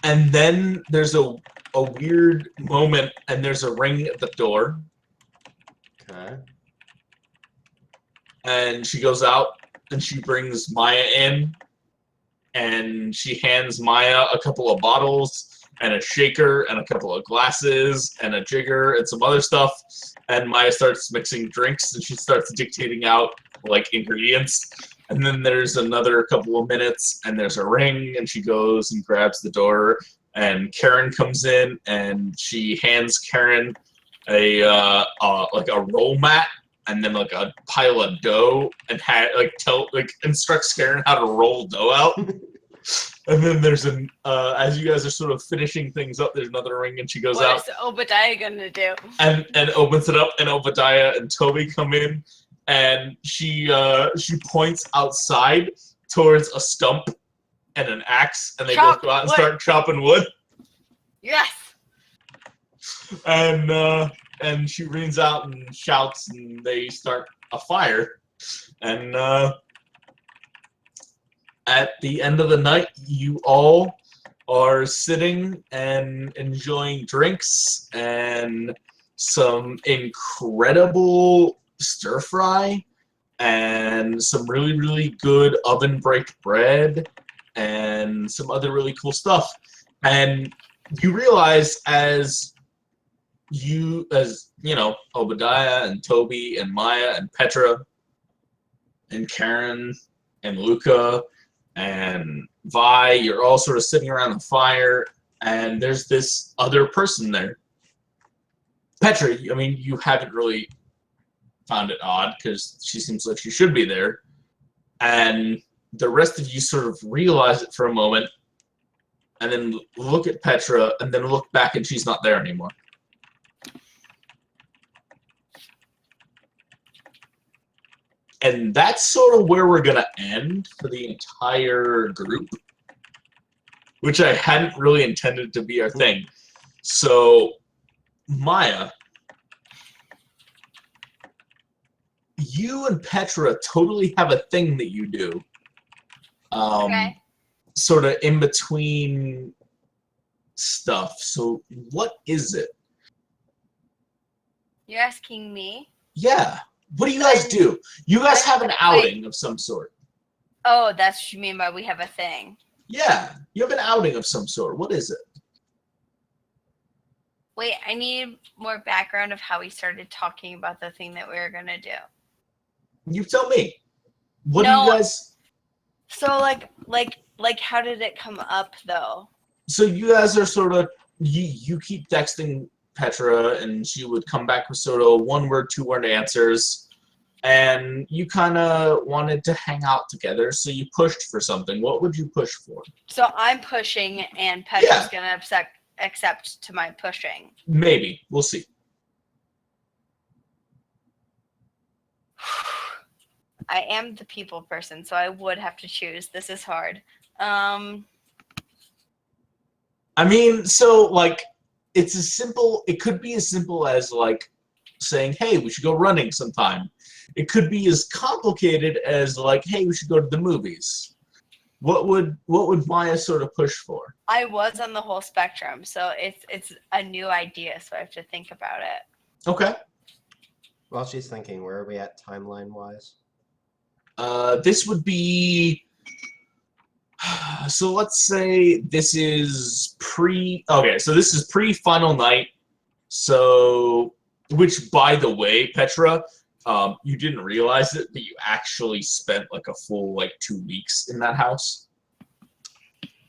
And then there's a weird moment and there's a ring at the door. Okay. And she goes out and she brings Maya in. And she hands Maya a couple of bottles and a shaker and a couple of glasses and a jigger and some other stuff. And Maya starts mixing drinks and she starts dictating out like ingredients. And then there's another couple of minutes and there's a ring and she goes and grabs the door and Karen comes in and she hands Karen a like a roll mat and then like a pile of dough and instructs Karen how to roll dough out. And then there's an as you guys are sort of finishing things up, there's another ring and she goes out. What is Obadiah gonna do? And opens it up and Obadiah and Toby come in and she points outside towards a stump and an axe and they both go out and start chopping wood. Yes. And she leans out and shouts, and they start a fire. And at the end of the night, you all are sitting and enjoying drinks and some incredible stir fry and some really, really good oven baked bread and some other really cool stuff. And you realize as you know, Obadiah and Toby and Maya and Petra and Karen and Luca and Vi, you're all sort of sitting around the fire, and there's this other person there. Petra, I mean, you haven't really found it odd because she seems like she should be there. And the rest of you sort of realize it for a moment and then look at Petra and then look back and she's not there anymore. And that's sort of where we're going to end for the entire group, which I hadn't really intended to be our thing. So, Maya, you and Petra totally have a thing that you do. Okay. Sort of in between stuff. So, what is it? You're asking me? Yeah. What do you guys do? You guys have an outing of some sort. Oh, that's what you mean by we have a thing. Yeah, you have an outing of some sort. What is it? Wait, I need more background of how we started talking about the thing that we were gonna do. You tell me. What do No. you guys? So how did it come up though? So you guys are sort of you keep texting Petra, and she would come back with sort of 1-word, 2-word answers, and you kind of wanted to hang out together, so you pushed for something. What would you push for? So I'm pushing, and Petra's gonna accept to my pushing. Maybe. We'll see. I am the people person, so I would have to choose. This is hard. I mean, so like, it's as simple. It could be as simple as like saying, "Hey, we should go running sometime." It could be as complicated as like, "Hey, we should go to the movies." What would Maya sort of push for? I was on the whole spectrum, so it's a new idea, so I have to think about it. Okay. While she's thinking, where are we at timeline-wise? This would be. So let's say this is pre. Okay, so this is pre-final night. So, which, by the way, Petra, you didn't realize it, but you actually spent like a full 2 weeks in that house.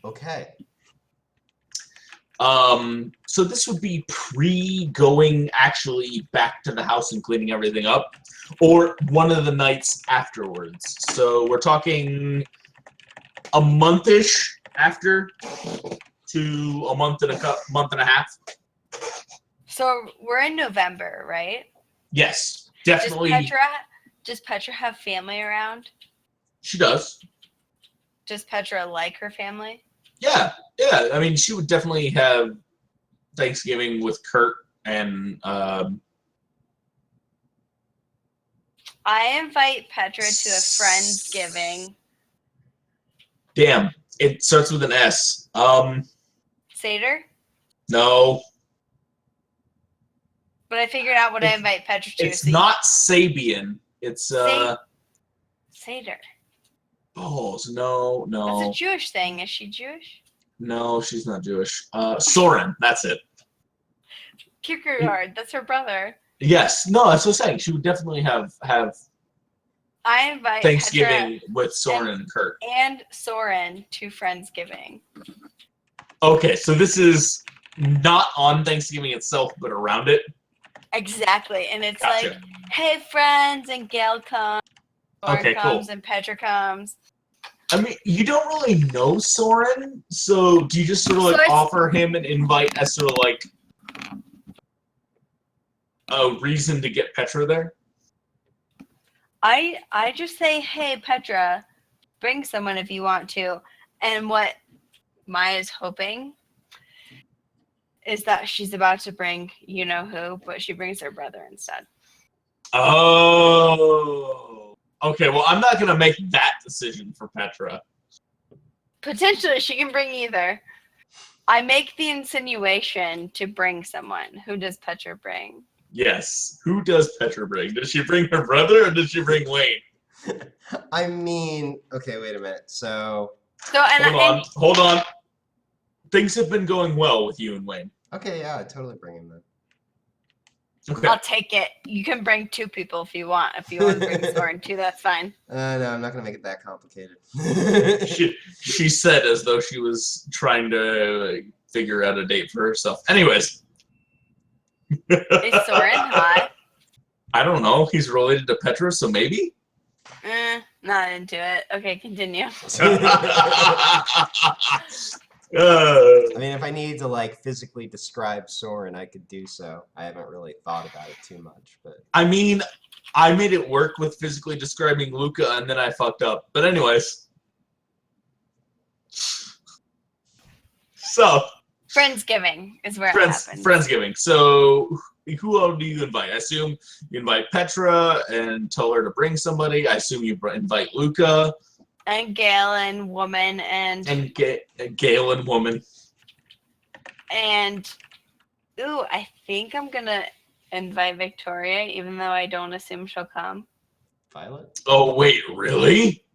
Okay. So this would be pre-going actually back to the house and cleaning everything up, or one of the nights afterwards. So we're talking a month-ish after to a month and a half. So we're in November, right? Yes, definitely. Does Petra have family around? She does. Does Petra like her family? Yeah. I mean, she would definitely have Thanksgiving with Kurt and. I invite Petra to a Friendsgiving. Damn, it starts with an S. Seder? No. But I figured out what I invite Petra to. It's not Sabian. It's Seder. Oh no. That's a Jewish thing. Is she Jewish? No, she's not Jewish. Soren, that's it. Kierkegaard, that's her brother. Yes. No, that's what I'm saying. She would definitely have I invite Thanksgiving Petra with Soren and Kurt. and Soren to Friendsgiving. Okay, so this is not on Thanksgiving itself, but around it. Exactly, and it's Gotcha. like, hey friends, and Gail comes, Soren comes, and Petra comes. I mean, you don't really know Soren, so do you just sort of offer him an invite as sort of a reason to get Petra there? I just say, hey Petra, bring someone if you want to. And what Maya's hoping is that she's about to bring you know who, but she brings her brother instead. Oh. Okay, well, I'm not going to make that decision for Petra. Potentially, she can bring either. I make the insinuation to bring someone. Who does Petra bring? Yes. Who does Petra bring? Does she bring her brother or does she bring Wayne? I mean, okay, wait a minute. Hold on. Things have been going well with you and Wayne. Okay, yeah, I'd totally bring him then. Okay. I'll take it. You can bring 2 people if you want. If you want to bring Soren too, that's fine. No, I'm not gonna make it that complicated. She said as though she was trying to figure out a date for herself. Anyways. Is Soren hot? I don't know. He's related to Petra, so maybe? Not into it. Okay, continue. I mean, if I needed to physically describe Soren, I could do so. I haven't really thought about it too much, but I mean, I made it work with physically describing Luca, and then I fucked up. But anyways. So. Friendsgiving is where it happens. Friendsgiving. So, who all do you invite? I assume you invite Petra and tell her to bring somebody. I assume you invite Luca. And Galen, woman, and Galen, woman. And, I think I'm going to invite Victoria, even though I don't assume she'll come. Violet? Oh, wait, really?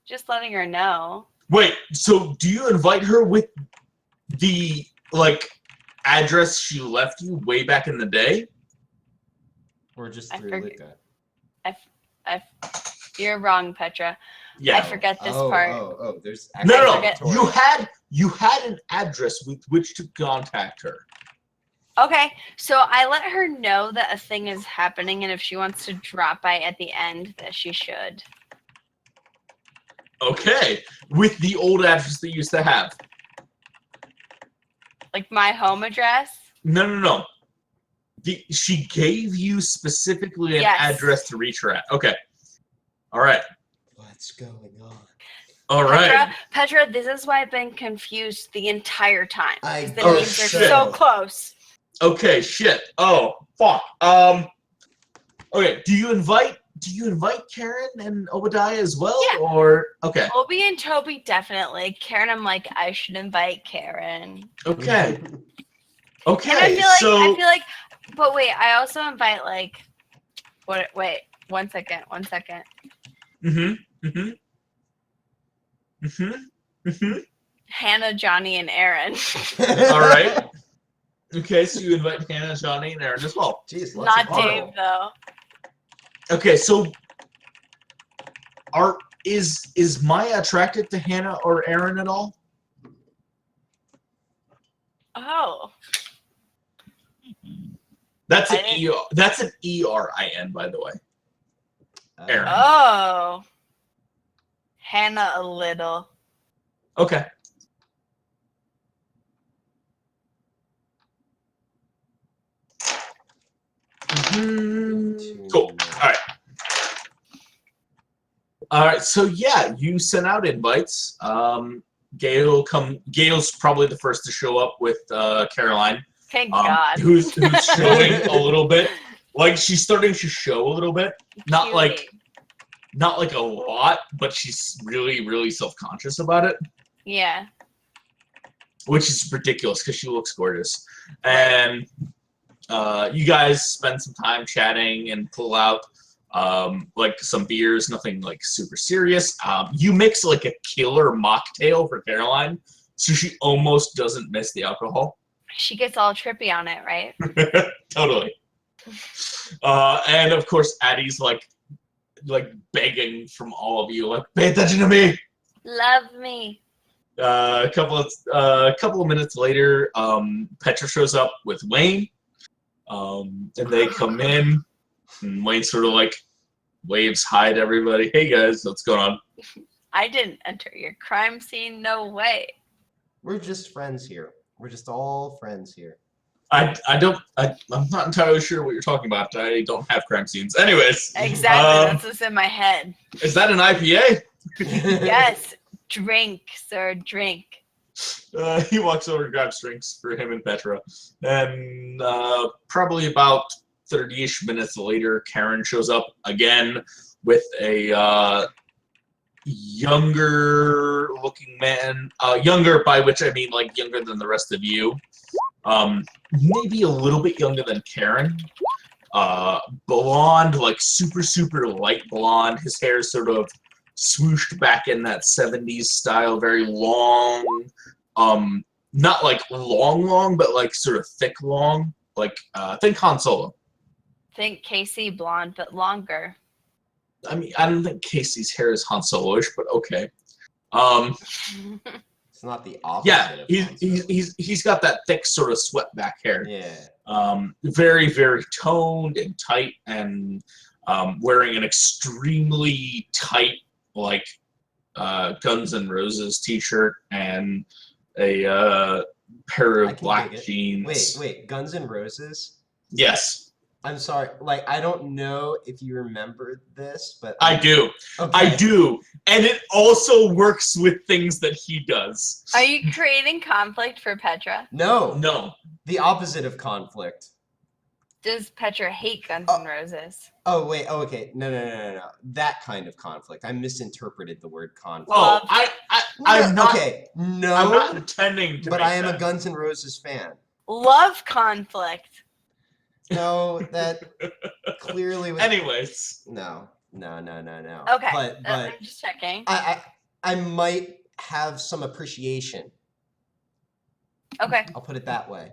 Just letting her know. Wait, so do you invite her with the, address she left you way back in the day? Or just I through forget- Luca? You're wrong, Petra. Yeah. I forget this Oh, part. there's No, I no, forget- no. You had an address with which to contact her. Okay, so I let her know that a thing is happening, and if she wants to drop by at the end, that she should. Okay, with the old address that you used to have. Like my home address? No, no, no. She gave you specifically an Yes. address to reach her at. Okay. All right. What's going on? All right. Petra, this is why I've been confused the entire time. Because the Oh, names are shit. so close. Okay. Shit. Oh, fuck. Okay. Do you invite Karen and Obadiah as well? Yeah. Or okay. Obi and Toby definitely. Karen, I'm like, I should invite Karen. Okay. Okay. And I feel like, but wait, I also invite like, wait, 1 second. Hannah, Johnny, and Aaron. All right. Okay, so you invite Hannah, Johnny, and Aaron as well. Jeez, lots Not of Dave people. though. Okay, so is Maya attracted to Hannah or Aaron at all? Oh. That's I an didn't- That's an ERIN, by the way. Aaron. Oh. Hannah a little. Okay. Cool. All right. So yeah, you sent out invites. Gail's probably the first to show up with Caroline. Thank God. Who's showing a little bit. Like she's starting to show a little bit. Not like a lot, but she's really, really self-conscious about it. Yeah. Which is ridiculous because she looks gorgeous. And you guys spend some time chatting and pull out like some beers, nothing like super serious. You mix like a killer mocktail for Caroline, so she almost doesn't miss the alcohol. She gets all trippy on it, right? Totally. And of course, Addie's like begging from all of you, like, pay attention to me. Love me. A couple of minutes later, Petra shows up with Wayne, and they come in, and Wayne sort of like waves hi to everybody. Hey guys, what's going on? I didn't enter your crime scene. No way. We're just friends here. We're just all friends here. I'm not entirely sure what you're talking about. I don't have crime scenes. Anyways. Exactly. That's what's in my head. Is that an IPA? Yes. Drink, sir. Drink. He walks over and grabs drinks for him and Petra. And probably about 30-ish minutes later, Karen shows up again with a younger looking man. Younger by which I mean like younger than the rest of you. Maybe a little bit younger than Karen. Blonde, like super, super light blonde. His hair is sort of swooshed back in that 70s style, very long. Not like long, but like sort of thick long. Like, think Han Solo. Think Casey blonde, but longer. I mean, I don't think Casey's hair is Han Solo-ish, but okay. It's not the opposite. Yeah, Of Han Solo. he's got that thick sort of swept back hair. Yeah. Very, very toned and tight, and wearing an extremely tight, like, Guns N' Roses t-shirt and a pair I of can black dig it. jeans. Wait, Guns N' Roses? Yes, I'm sorry, like, I don't know if you remember this, but... I do. Okay. I do. And it also works with things that he does. Are you creating conflict for Petra? No, No. the opposite of conflict. Does Petra hate Guns N' Roses? Oh, wait, oh, okay. No. That kind of conflict. I misinterpreted the word conflict. Oh, I'm not. Okay, no, I'm not intending to. but make I am that. a Guns N' Roses fan. Love conflict. No, that clearly was... Anyways. No. Okay, But I'm just checking. I might have some appreciation. Okay. I'll put it that way.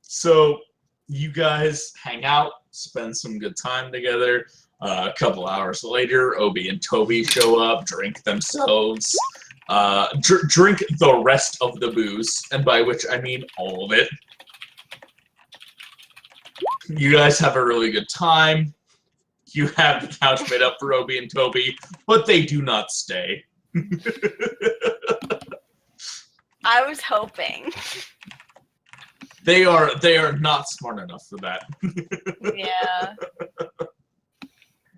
So you guys hang out, spend some good time together. A couple hours later, Obi and Toby show up, drink themselves, drink the rest of the booze, and by which I mean all of it. You guys have a really good time. You have the couch made up for Obi and Toby, but they do not stay. I was hoping. They are not smart enough for that. Yeah.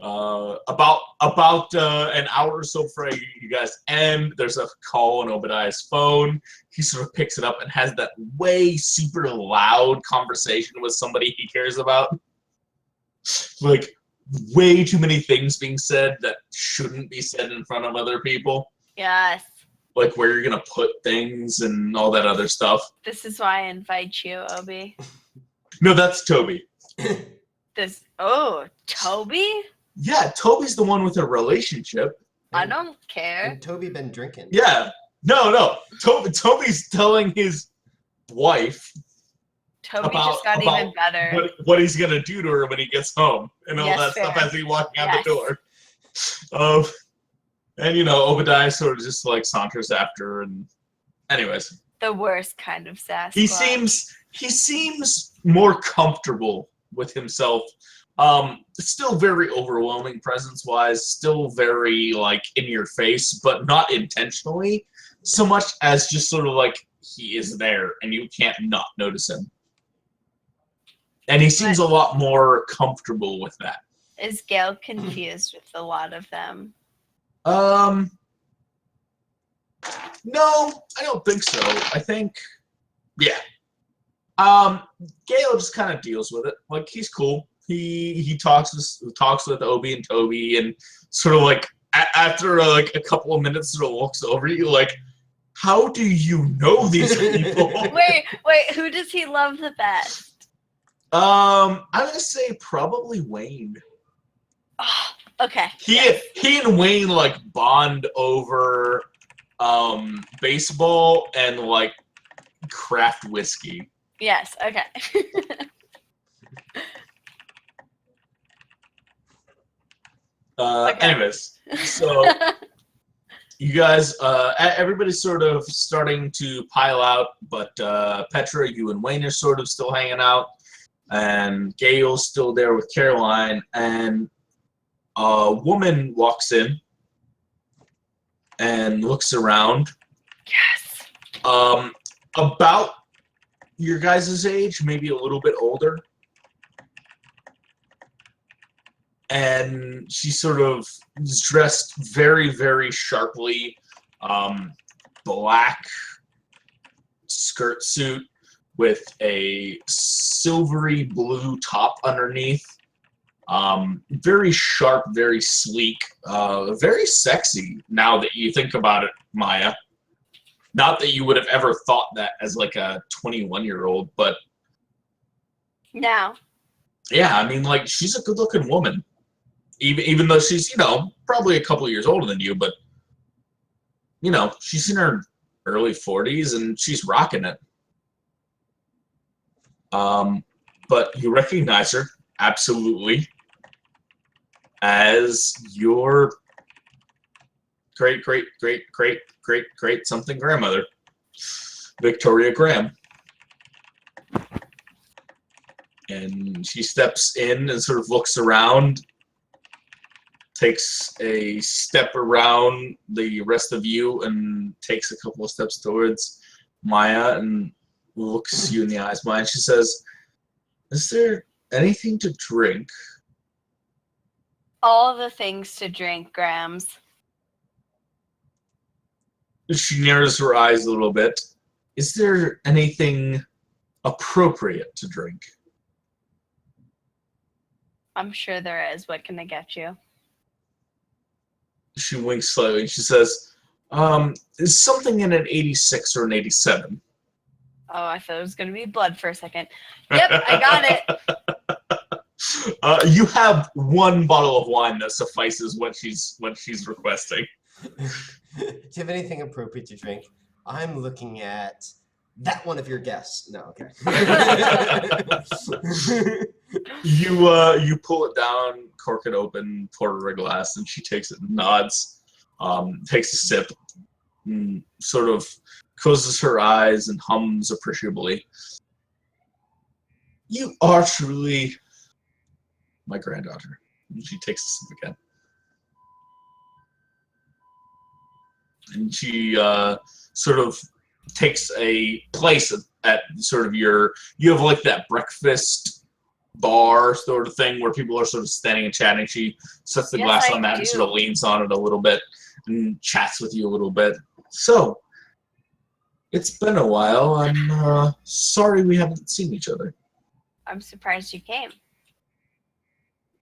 About an hour or so before you guys end, there's a call on Obadiah's phone. He sort of picks it up and has that way super loud conversation with somebody he cares about. Like, way too many things being said that shouldn't be said in front of other people. Yes. Like where you're gonna put things and all that other stuff. This is why I invite you, Obi. No, that's Toby. Toby? Yeah, Toby's the one with a relationship. I don't care. And Toby been drinking. Yeah. No. Toby's telling his wife Toby just got even better. What he's gonna do to her when he gets home and all that stuff as he walking out the door. And Obadiah sort of just like saunters after her, and anyways. The worst kind of Sasquatch. He seems more comfortable with himself. Still very overwhelming presence-wise, still very like in your face, but not intentionally so much as just sort of like he is there and you can't not notice him. And he seems a lot more comfortable with that. Is Gail confused with a lot of them? No, I don't think so. I think, yeah. Gail just kind of deals with it. Like, he's cool. He talks with Obi and Toby, and sort of like after like a couple of minutes, sort of looks over you like, how do you know these people? Wait, who does he love the best? I'm gonna say probably Wayne. Oh, okay. He and Wayne like bond over baseball and like craft whiskey. Yes, okay. Anyways, so you guys, everybody's sort of starting to pile out, but Petra, you and Wayne are sort of still hanging out, and Gail's still there with Caroline, and a woman walks in and looks around. Yes. About your guys' age, maybe a little bit older. And she sort of is dressed very, very sharply. Black skirt suit with a silvery blue top underneath. Very sharp, very sleek, very sexy now that you think about it, Maya. Not that you would have ever thought that as like a 21-year-old, but now. Yeah, I mean, like, she's a good-looking woman. Even though she's, probably a couple years older than you, but, she's in her early 40s and she's rocking it. But you recognize her, absolutely, as your great something grandmother, Victoria Graham. And she steps in and sort of looks around, takes a step around the rest of you and takes a couple of steps towards Maya and looks you in the eyes, Maya, and she says, "Is there anything to drink?" All the things to drink, Grams. She narrows her eyes a little bit. "Is there anything appropriate to drink?" I'm sure there is. What can I get you? She winks slightly and she says, "Is something in an 86 or an 87? Oh, I thought it was going to be blood for a second. Yep, I got it. You have one bottle of wine that suffices what she's requesting. Do you have anything appropriate to drink? I'm looking at that one of your guests. No, okay. You pull it down, cork it open, pour her a glass, and she takes it and nods, takes a sip, and sort of closes her eyes and hums appreciably. You are truly my granddaughter. And she takes a sip again. And she sort of takes a place at sort of you have like that breakfast bar sort of thing where people are sort of standing and chatting. She sets the glass on that and sort of leans on it a little bit and chats with you a little bit. So, it's been a while. I'm sorry we haven't seen each other. I'm surprised you came.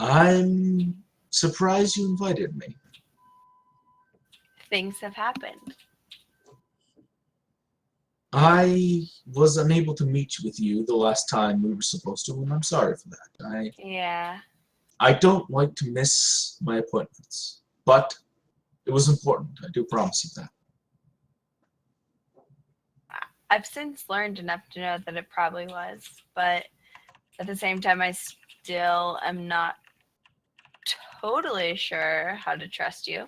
I'm surprised you invited me. Things have happened. I was unable to meet with you the last time we were supposed to, and I'm sorry for that. Yeah. I don't like to miss my appointments, but it was important. I do promise you that. I've since learned enough to know that it probably was, but at the same time, I still am not totally sure how to trust you.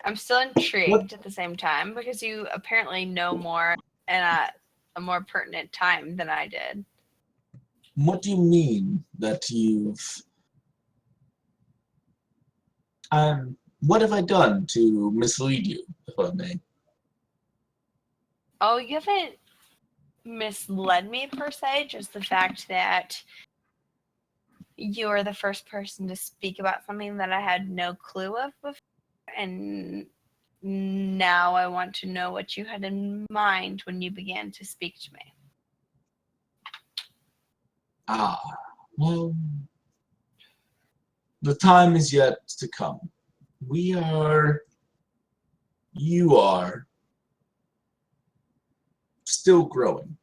I'm still intrigued at the same time because you apparently know more and at a more pertinent time than I did. What do you mean that you've... what have I done to mislead you, if I may? Oh, you haven't misled me per se, just the fact that you are the first person to speak about something that I had no clue of before, and now I want to know what you had in mind when you began to speak to me. Ah, well, the time is yet to come. You are still growing.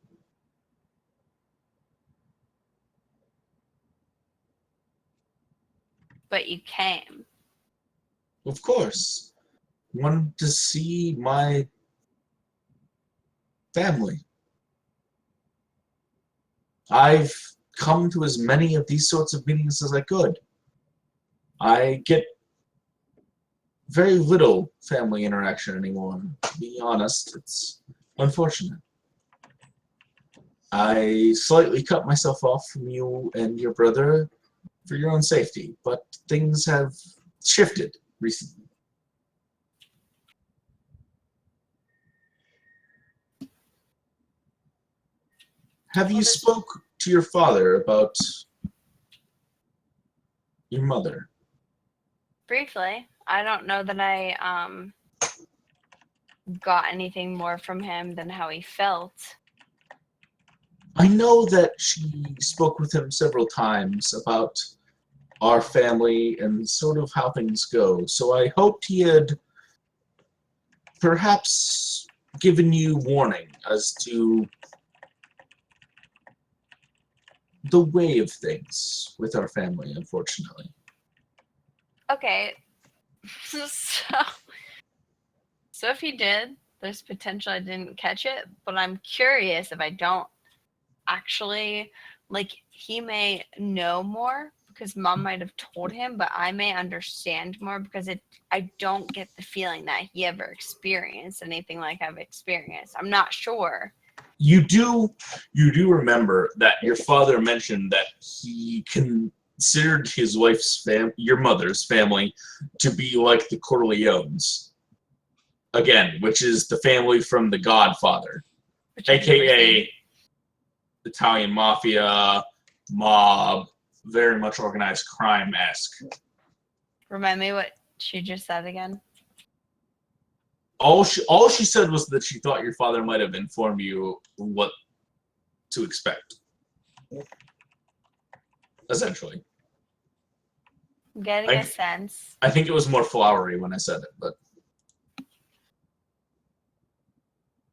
But you came. Of course. Wanted to see my family. I've come to as many of these sorts of meetings as I could. I get very little family interaction anymore. To be honest, it's unfortunate. I slightly cut myself off from you and your brother for your own safety, but things have shifted recently. Have you spoke to your father about your mother? Briefly. I don't know that I got anything more from him than how he felt. I know that she spoke with him several times about our family and sort of how things go, so I hoped he had perhaps given you warning as to the way of things with our family, unfortunately. Okay. So if he did, there's potential I didn't catch it, but I'm curious if I don't actually, like, he may know more because mom might have told him, but I may understand more because I don't get the feeling that he ever experienced anything like I've experienced. I'm not sure. You do remember that your father mentioned that he considered his wife's your mother's family to be like the Corleones. Again, which is the family from The Godfather, aka Italian mafia, mob, very much organized crime-esque. Remind me what she just said again. All she said was that she thought your father might have informed you what to expect. Essentially. I'm getting a sense. I think it was more flowery when I said it, but...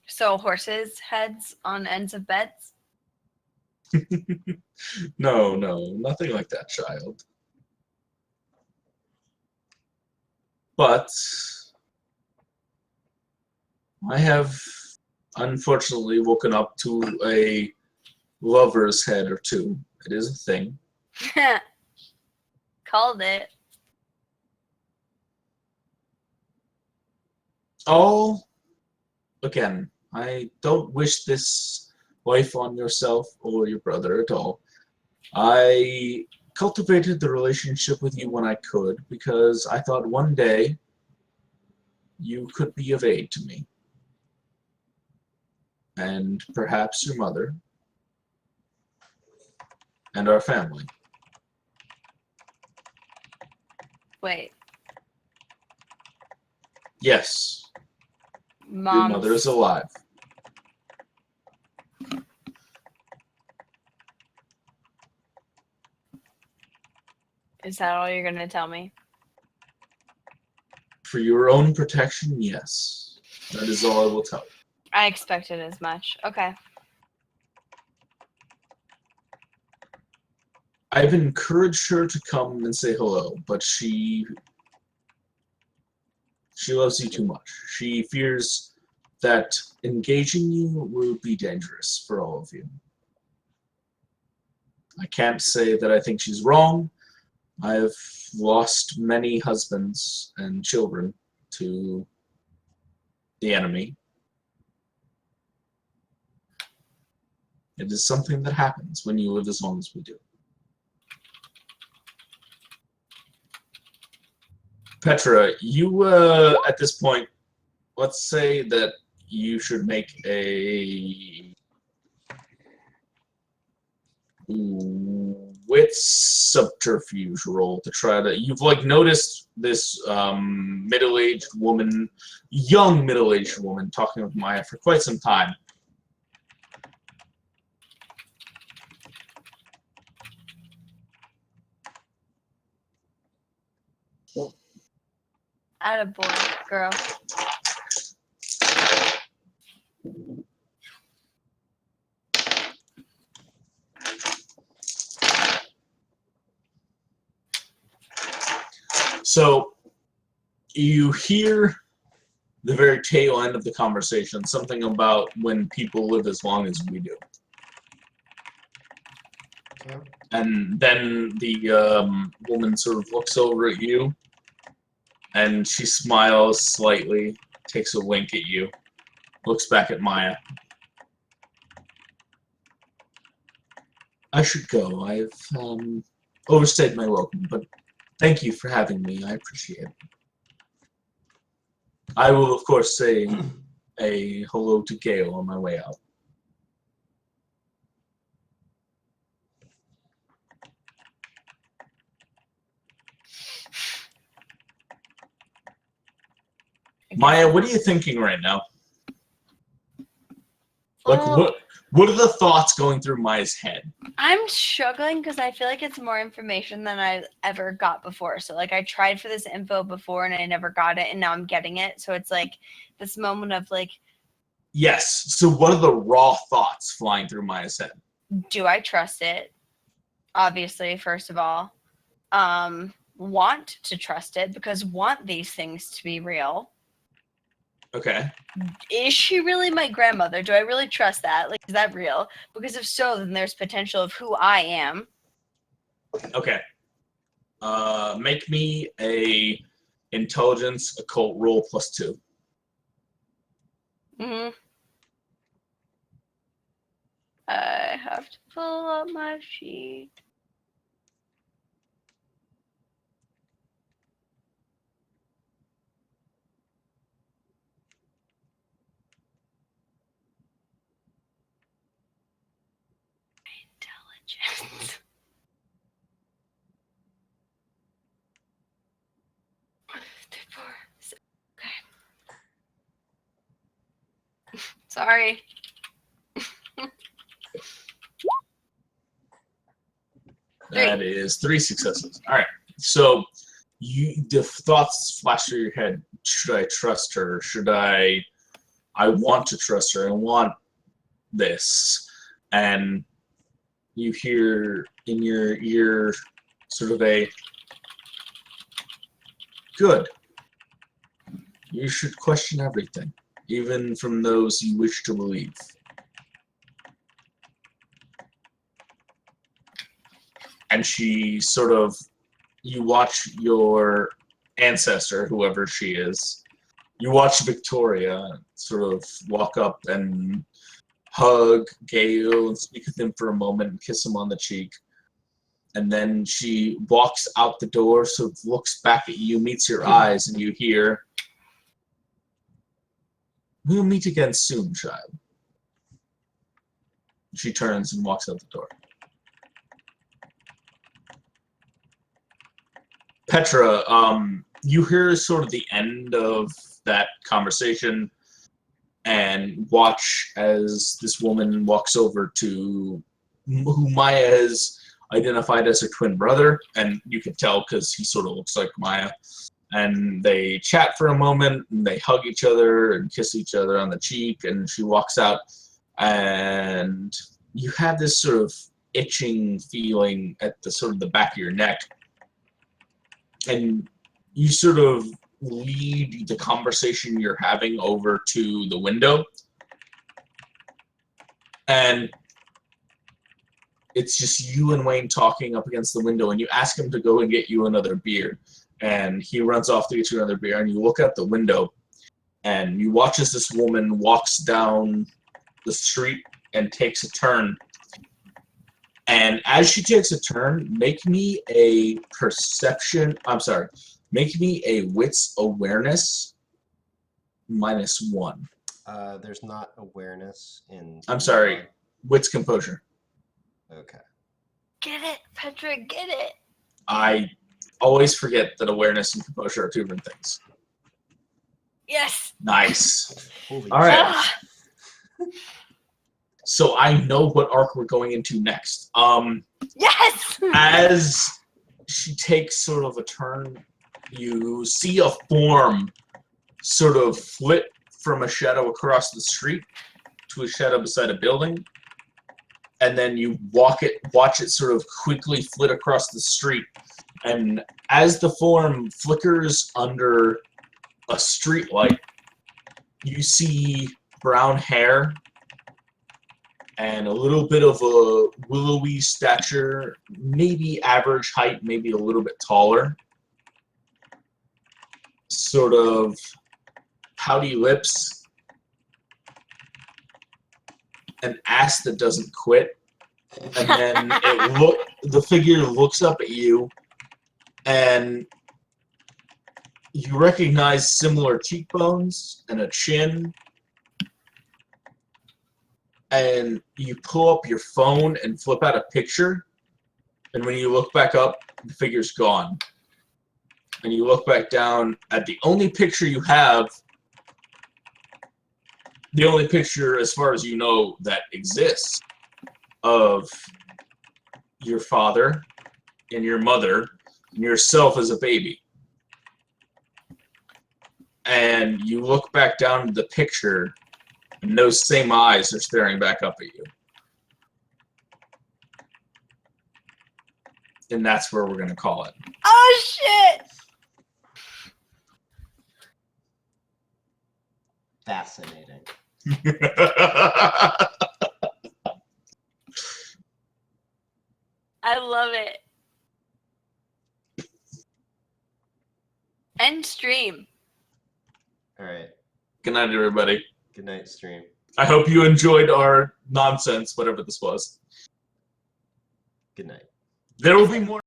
So horses' heads on ends of beds? No, nothing like that, child. But I have unfortunately woken up to a lover's head or two. It is a thing. Called it. Oh, again, I don't wish this life on yourself or your brother at all. I cultivated the relationship with you when I could because I thought one day you could be of aid to me. And perhaps your mother and our family. Wait, Yes, your Mom's. mother is alive. Is that all you're gonna tell me? For your own protection, yes. That is all I will tell you. I expected as much. Okay. I've encouraged her to come and say hello, but she loves you too much. She fears that engaging you will be dangerous for all of you. I can't say that I think she's wrong. I've lost many husbands and children to the enemy. It is something that happens when you live as long as we do. Petra, you, at this point, let's say that you should make a wit subterfuge roll to try to. You've like noticed this middle-aged woman, young middle-aged woman, talking with Maya for quite some time. Attaboy, girl. So you hear the very tail end of the conversation, something about when people live as long as we do. Okay. And then the woman sort of looks over at you, and she smiles slightly, takes a wink at you, looks back at Maya. I should go. I've overstayed my welcome, but thank you for having me. I appreciate it. I will, of course, say a hello to Gale on my way out. Maya, what are you thinking right now? Like, what are the thoughts going through Maya's head? I'm struggling because I feel like it's more information than I ever got before. So like I tried for this info before and I never got it, and now I'm getting it. So it's like this moment of like, Yes. So what are the raw thoughts flying through Maya's head? do I trust it? Obviously, first of all. Want to trust it because want these things to be real. Okay. Is she really my grandmother? Do I really trust that? Like, is that real? Because if so, then there's potential of who I am. Okay. Make me a intelligence occult roll +2. Mm-hmm. I have to pull up my sheet. Intelligence. Okay. Sorry. That is 3 successes. All right. So the thoughts flash through your head. Should I trust her? Should I want to trust her. I want this. And you hear in your ear sort of a good. You should question everything. even from those you wish to believe. And she sort of, you watch your ancestor, whoever she is, you watch Victoria sort of walk up and hug Gale and speak with him for a moment and kiss him on the cheek. And then she walks out the door, sort of looks back at you, meets your eyes, and you hear, "We'll meet again soon, child." She turns and walks out the door. Petra, you hear sort of the end of that conversation and watch as this woman walks over to who Maya has identified as her twin brother, and you can tell because he sort of looks like Maya. And they chat for a moment, and they hug each other and kiss each other on the cheek, and she walks out, and you have this sort of itching feeling at the sort of the back of your neck. And you sort of lead the conversation you're having over to the window. And it's just you and Wayne talking up against the window, and you ask him to go and get you another beer. And he runs off to get you another beer, and you look out the window, and you watch as this woman walks down the street and takes a turn. And as she takes a turn, make me a wits awareness -1. There's not awareness in. I'm sorry, wits composure. Okay. Get it, Petra, get it. I always forget that awareness and composure are two different things. Yes. Nice. Holy All right. Ah. So I know what arc we're going into next. Yes. As she takes sort of a turn, you see a form sort of flit from a shadow across the street to a shadow beside a building, and then you watch it sort of quickly flit across the street. And as the form flickers under a street light, you see brown hair and a little bit of a willowy stature, maybe average height, maybe a little bit taller. Sort of pouty lips, an ass that doesn't quit. And then the figure looks up at you, and you recognize similar cheekbones and a chin. And you pull up your phone and flip out a picture, and when you look back up, the figure's gone. And you look back down at the only picture you have, the only picture, as far as you know, that exists of your father and your mother and yourself as a baby. And you look back down at the picture, and those same eyes are staring back up at you. And that's where we're going to call it. Oh, shit. Fascinating. I love it. End stream. All right. Good night, everybody. Good night, stream. I hope you enjoyed our nonsense, whatever this was. Good night. There will be more.